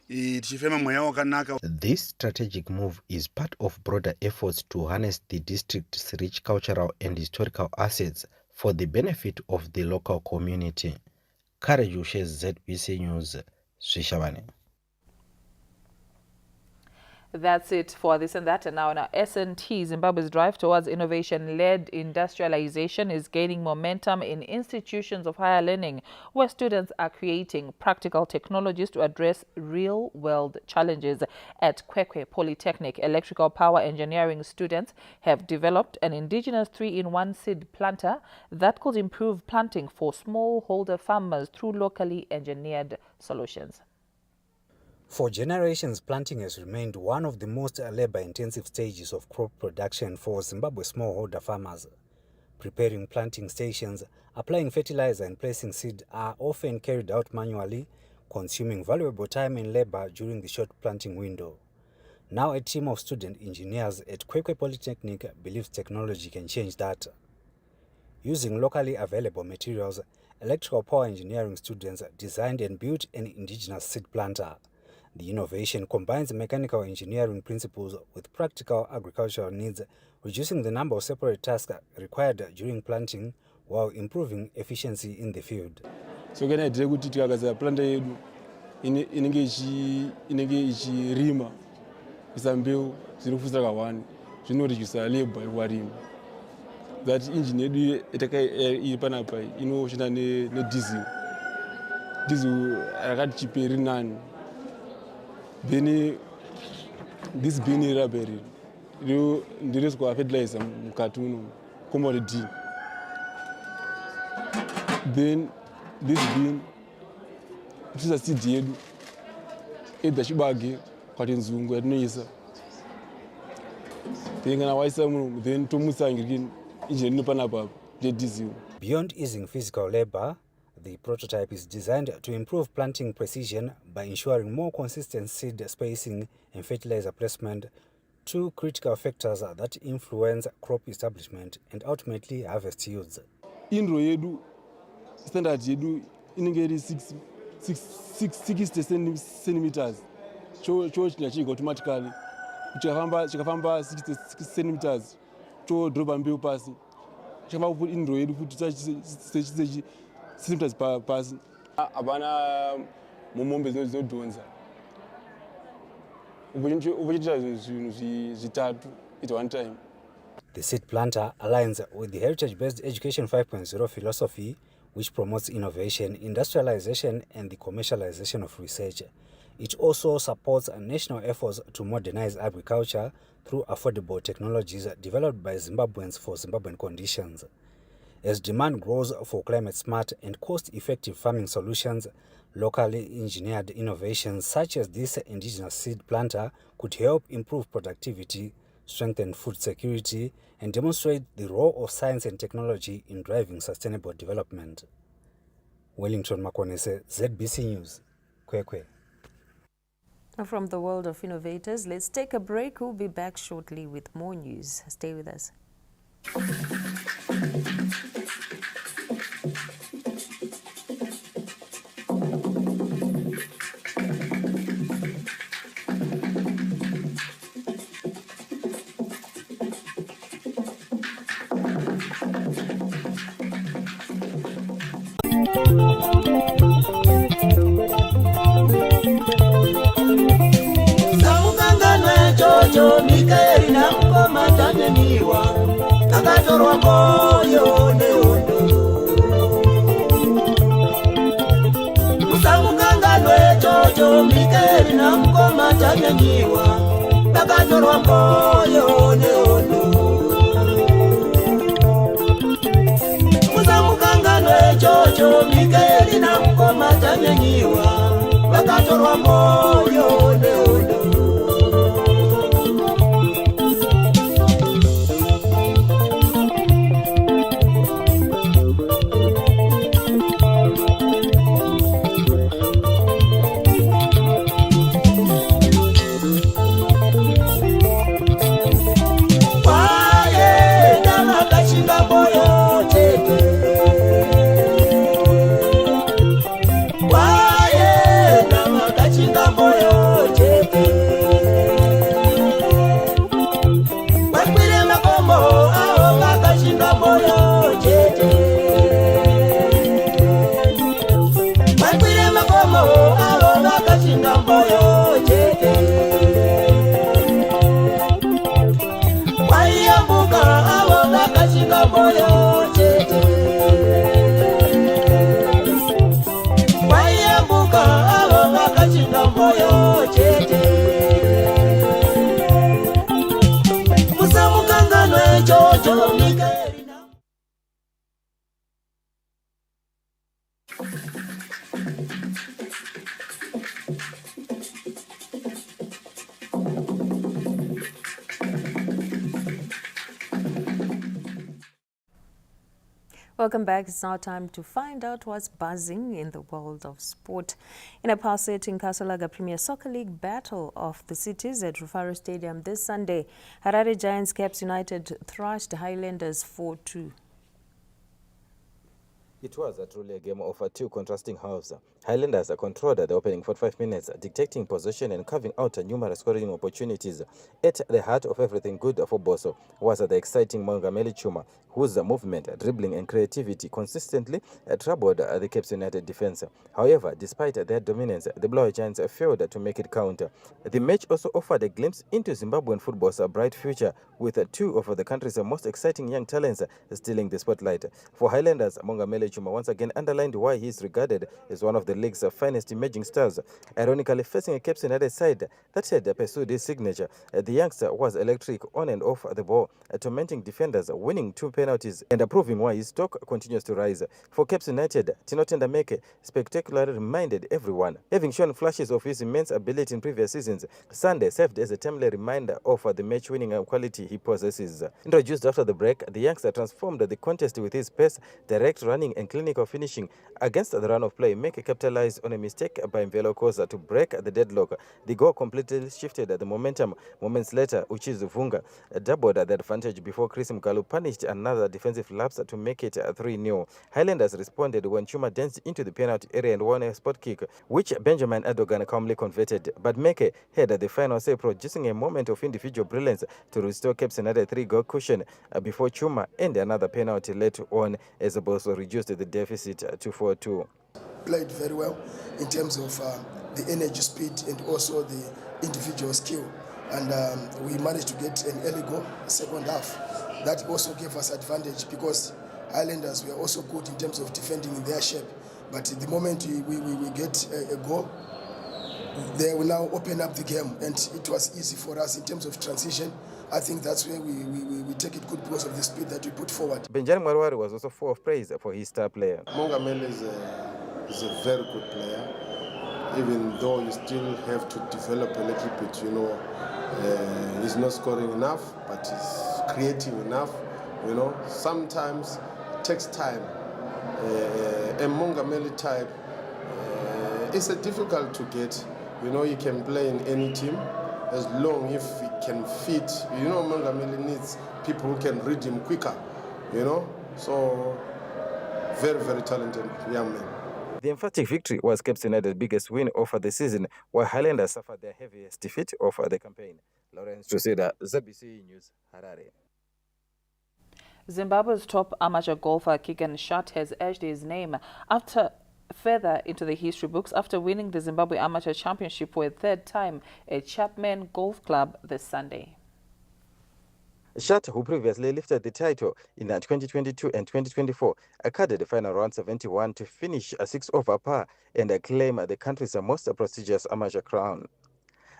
tichifema mweya wakanaka. This strategic move is part of broader efforts to harness the district's rich cultural and historical assets for the benefit of the local community. Courage Ushes, ZBC News, Richavane. That's it for this and that. And now SNT, Zimbabwe's drive towards innovation-led industrialization, is gaining momentum in institutions of higher learning, where students are creating practical technologies to address real-world challenges. At Kwekwe Polytechnic, electrical power engineering students have developed an indigenous 3-in-1 seed planter that could improve planting for smallholder farmers through locally engineered solutions. For generations, planting has remained one of the most labor-intensive stages of crop production for Zimbabwe smallholder farmers. Preparing planting stations, applying fertilizer and placing seed are often carried out manually, consuming valuable time and labor during the short planting window. Now a team of student engineers at Kwekwe Polytechnic believes technology can change that. Using locally available materials, electrical power engineering students designed and built an indigenous seed planter. The innovation combines mechanical engineering principles with practical agricultural needs, reducing the number of separate tasks required during planting while improving efficiency in the field. So kana idea kuti tikagaza planta yedu inenge ichirima isambeu zirikufuza kawani zvinoredusa labor yewarima. That engine yedu iri panapa inoshanda ne diesel rakati chiperi nani. Then this bin rubber ndiriswa fertilizer mukati muno commodity. Then this bin this is seed yedu either chibage kwati nzungu yatinoisa. Then kana waisa muno then tomusa ngiri engine inopanapa diesel. Beyond easing physical labor, the prototype is designed to improve planting precision by ensuring more consistent seed spacing and fertilizer placement two critical factors that influence crop establishment and ultimately harvest yields. Indro yedu standard yedu inenge iri 60 centimeters. Cho chinachigwa automatically. Chikafamba 60 centimeters. Cho dropa mbeu pasi. Chikafamba kuti indro yedu kuti centimeters pasi. Abana mumombe zinodhonza. Ubuchita zvinhu zvitatu at one time. The seed planter aligns with the Heritage-Based Education 5.0 philosophy, which promotes innovation, industrialization, and the commercialization of research. It also supports national efforts to modernize agriculture through affordable technologies developed by Zimbabweans for Zimbabwean conditions. As demand grows for climate-smart and cost-effective farming solutions, locally engineered innovations such as this indigenous seed planter could help improve productivity, strengthen food security, and demonstrate the role of science and technology in driving sustainable development. Wellington Makonese, ZBC News, Kwekwe. From the world of innovators, let's take a break. We'll be back shortly with more news. Stay with us. Jojo Mikaeli na mkoma Tanzania akatorwa moyo neondo Musangukanganwe Jojo Mikaeli na mkoma Tanzania akatorwa moyo neondo Musangukanganwe Jojo Mikaeli na mkoma Tanzania akatorwa moyo neondo Welcome back. It's now time to find out what's buzzing in the world of sport. In a pulsating Kasolaga Premier Soccer League battle of the cities at Rufaro Stadium this Sunday, Harare Giants Caps United thrashed Highlanders 4-2. It was truly a game of two contrasting halves. Highlanders controlled the opening 45 minutes, dictating possession and carving out numerous scoring opportunities. At the heart of everything good for Boso was the exciting Mongameli Chuma, whose movement, dribbling and creativity consistently troubled the Caps United defense. However, despite their dominance, the Blue Giants failed to make it count. The match also offered a glimpse into Zimbabwean football's bright future, with two of the country's most exciting young talents stealing the spotlight. For Highlanders, Mongameli Chuma once again underlined why he is regarded as one of the league's finest emerging stars. Ironically, facing a Caps United side that had pursued his signature, the youngster was electric on and off the ball, tormenting defenders, winning 2 penalties and proving why his stock continues to rise. For Caps United, Tino Tendameke spectacularly reminded everyone. Having shown flashes of his immense ability in previous seasons, Sunday served as a timely reminder of the match-winning quality he possesses. Introduced after the break, the youngster transformed the contest with his pace, direct running and clinical finishing against the run of play. Meke capitalized on a mistake by Mvelo Koza to break the deadlock. The goal completely shifted the momentum. Moments later, Uchizu Vunga doubled the advantage before Chris Mkalu punished another defensive lapse to make it 3-0. Highlanders responded when Chuma danced into the penalty area and won a spot kick, which Benjamin Erdogan calmly converted. But Meke had the final say, producing a moment of individual brilliance to restore Cape Senate 3-goal cushion before Chuma and another penalty later on as Boso reduced the deficit to 4-2. Played very well in terms of the energy, speed, and also the individual skill. And we managed to get an early goal, second half. That also gave us advantage because Highlanders were also good in terms of defending in their shape. But the moment we get a goal, they will now open up the game, and it was easy for us in terms of transition. I think that's where we take it good because of the speed that we put forward. Benjamin Marwari was also full of praise for his star player. Mongameli is a very good player, even though you still have to develop a little bit, you know. He's not scoring enough, but he's creative enough, you know. Sometimes it takes time. A Mongameli type is difficult to get. You know, he can play in any team as long if he can fit. You know, Mongameli needs people who can read him quicker, you know. So, very, very talented young man. The emphatic victory was Cape United's biggest win of the season, while Highlanders suffered their heaviest defeat of the campaign. Lawrence Trusida, ZBC News, Harare. Zimbabwe's top amateur golfer Keegan Shutt has edged his name further into the history books after winning the Zimbabwe Amateur Championship for a third time at Chapman Golf Club this Sunday. Shutt, who previously lifted the title in 2022 and 2024, carded the final round 71 to finish a 6 over par and claim the country's most prestigious amateur crown.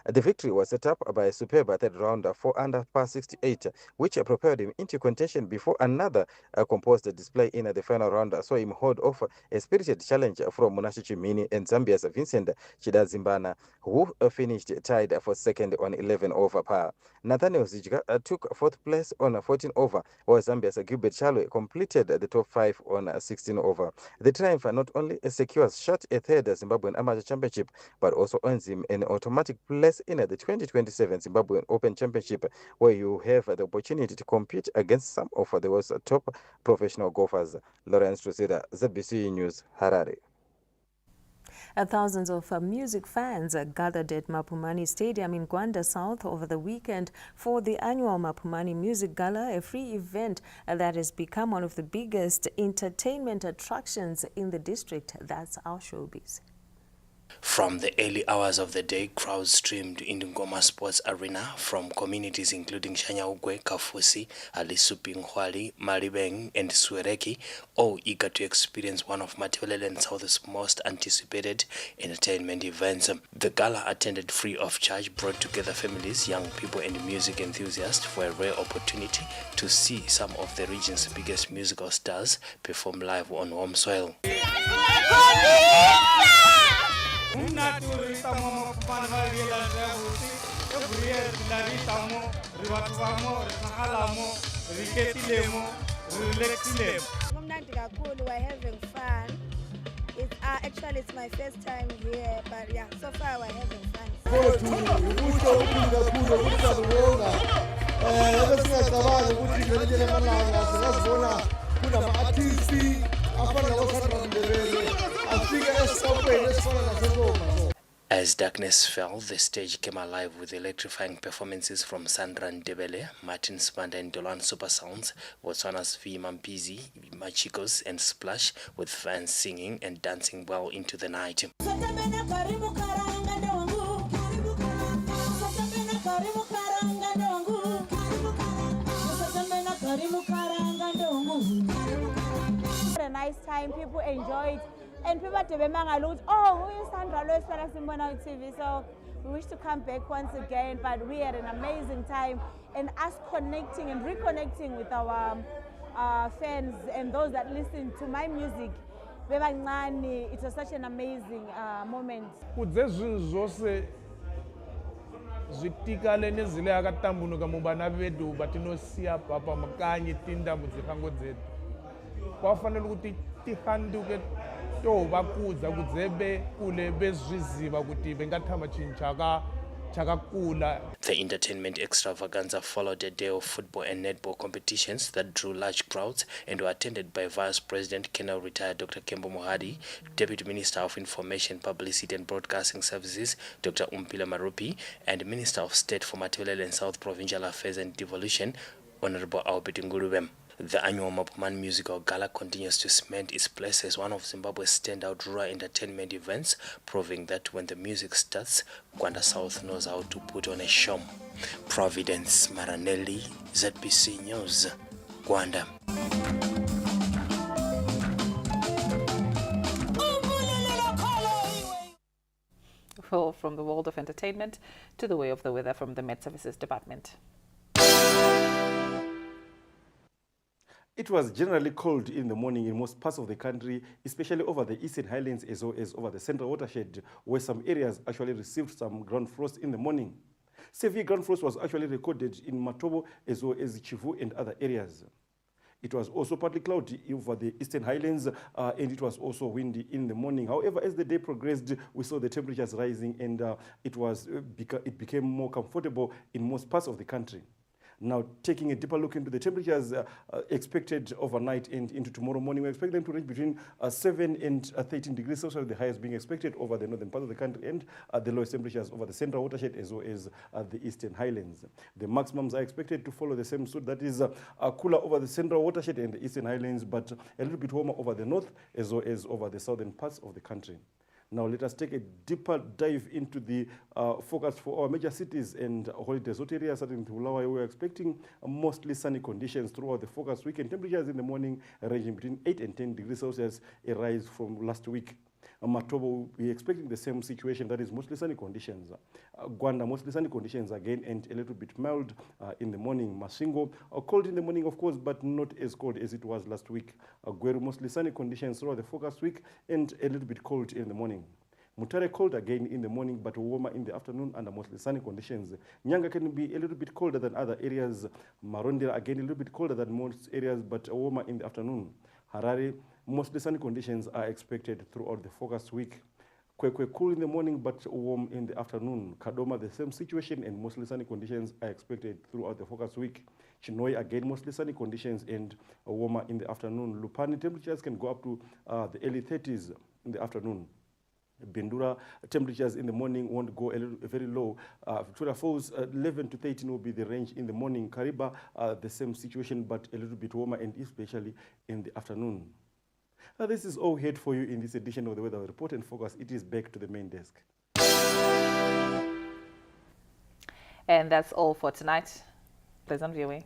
The victory was set up by a superb third rounder 4 under par 68, which propelled him into contention before another composed display in the final round saw him hold off a spirited challenge from Munashi Chimini and Zambia's Vincent Chidazimbana, who finished tied for second on 11 over par. Nathaniel Zijga took fourth place on 14 over, while Zambia's Gilbert Chalwe completed the top 5 on 16 over. The triumph not only secures Shutt a third Zimbabwean Amateur Championship, but also earns him an automatic place in the 2027 Zimbabwean Open Championship, where you have the opportunity to compete against some of the world's top professional golfers. Lawrence Trusida, ZBC News, Harare. Thousands of music fans gathered at Mapumani Stadium in Gwanda South over the weekend for the annual Mapumani Music Gala, a free event that has become one of the biggest entertainment attractions in the district. That's our showbiz. From the early hours of the day, crowds streamed into Ngoma Sports Arena from communities including Shanyaugwe, Kafusi, Alisupi, Nhwali, Maribeng, and Suereki, all eager to experience one of Matabeleland South's most anticipated entertainment events. The gala, attended free of charge, brought together families, young people, and music enthusiasts for a rare opportunity to see some of the region's biggest musical stars perform live on home soil. We're having fun. Actually, it's my first time here, but yeah, so far we're having fun. As darkness fell, the stage came alive with electrifying performances from Sandra Ndebele, Martin Spanda and Dolan Super Sounds, Botswana's V Mampizi, Machikos and Splash, with fans singing and dancing well into the night. What a nice time, people enjoyed. And people at oh, who is Sandra Lois on TV? So we wish to come back once again, but we had an amazing time, and us connecting and reconnecting with our fans and those that listen to my music. It was such an amazing moment. Zvitikale nezile akatambunuka mubana vedu batinosiya papa makanyi tinda mudzifango dzedu kwafanele ukuthi tihanduke toba kuza kudzebe kule bezviziva kuti bengathamba chinhu chakakula. The entertainment extravaganza followed a day of football and netball competitions that drew large crowds and were attended by Vice President Colonel retired Dr. Kembo Mohadi, Deputy Minister of Information, Publicity and Broadcasting Services, Dr. Umpila Marupi, and Minister of State for Matabele and South Provincial Affairs and Devolution, Honorable Albert Ngulubem. The annual Mapuman Musical Gala continues to cement its place as one of Zimbabwe's standout rural entertainment events, proving that when the music starts, Gwanda South knows how to put on a show. Providence Maranelli, ZBC News, Gwanda. Well, from the world of entertainment to the way of the weather from the Met Services Department. It was generally cold in the morning in most parts of the country, especially over the Eastern Highlands as well as over the Central Watershed, where some areas actually received some ground frost in the morning. Severe ground frost was actually recorded in Matobo as well as Chivu and other areas. It was also partly cloudy over the Eastern Highlands and it was also windy in the morning. However, as the day progressed, we saw the temperatures rising and it became more comfortable in most parts of the country. Now, taking a deeper look into the temperatures expected overnight and into tomorrow morning, we expect them to range between 7 and 13 degrees Celsius, the highest being expected over the northern part of the country, and the lowest temperatures over the Central Watershed as well as the Eastern Highlands. The maximums are expected to follow the same suit, that is cooler over the Central Watershed and the Eastern Highlands, but a little bit warmer over the north as well as over the southern parts of the country. Now let us take a deeper dive into the forecast for our major cities and holiday resort areas. Starting to Bulawayo, we are expecting mostly sunny conditions throughout the forecast week, and temperatures in the morning ranging between 8 and 10 degrees Celsius, a rise from last week. Matobo, we're expecting the same situation, that is mostly sunny conditions. Gwanda, mostly sunny conditions again and a little bit mild in the morning. Masvingo, cold in the morning of course, but not as cold as it was last week. Gweru, mostly sunny conditions throughout the forecast week and a little bit cold in the morning. Mutare cold again in the morning but warmer in the afternoon under mostly sunny conditions. Nyanga can be a little bit colder than other areas. Marondera again a little bit colder than most areas but warmer in the afternoon. Harare, mostly sunny conditions are expected throughout the forecast week. Kwekwe cool in the morning but warm in the afternoon. Kadoma the same situation and mostly sunny conditions are expected throughout the forecast week. Chinhoyi again mostly sunny conditions and warmer in the afternoon. Lupani temperatures can go up to the early 30s in the afternoon. Bendura temperatures in the morning won't go very low. Victoria Falls 11 to 13 will be the range in the morning. Kariba the same situation but a little bit warmer and especially in the afternoon. This is all here for you in this edition of the Weather Report and Focus. It is back to the main desk. And that's all for tonight. Pleasant viewing.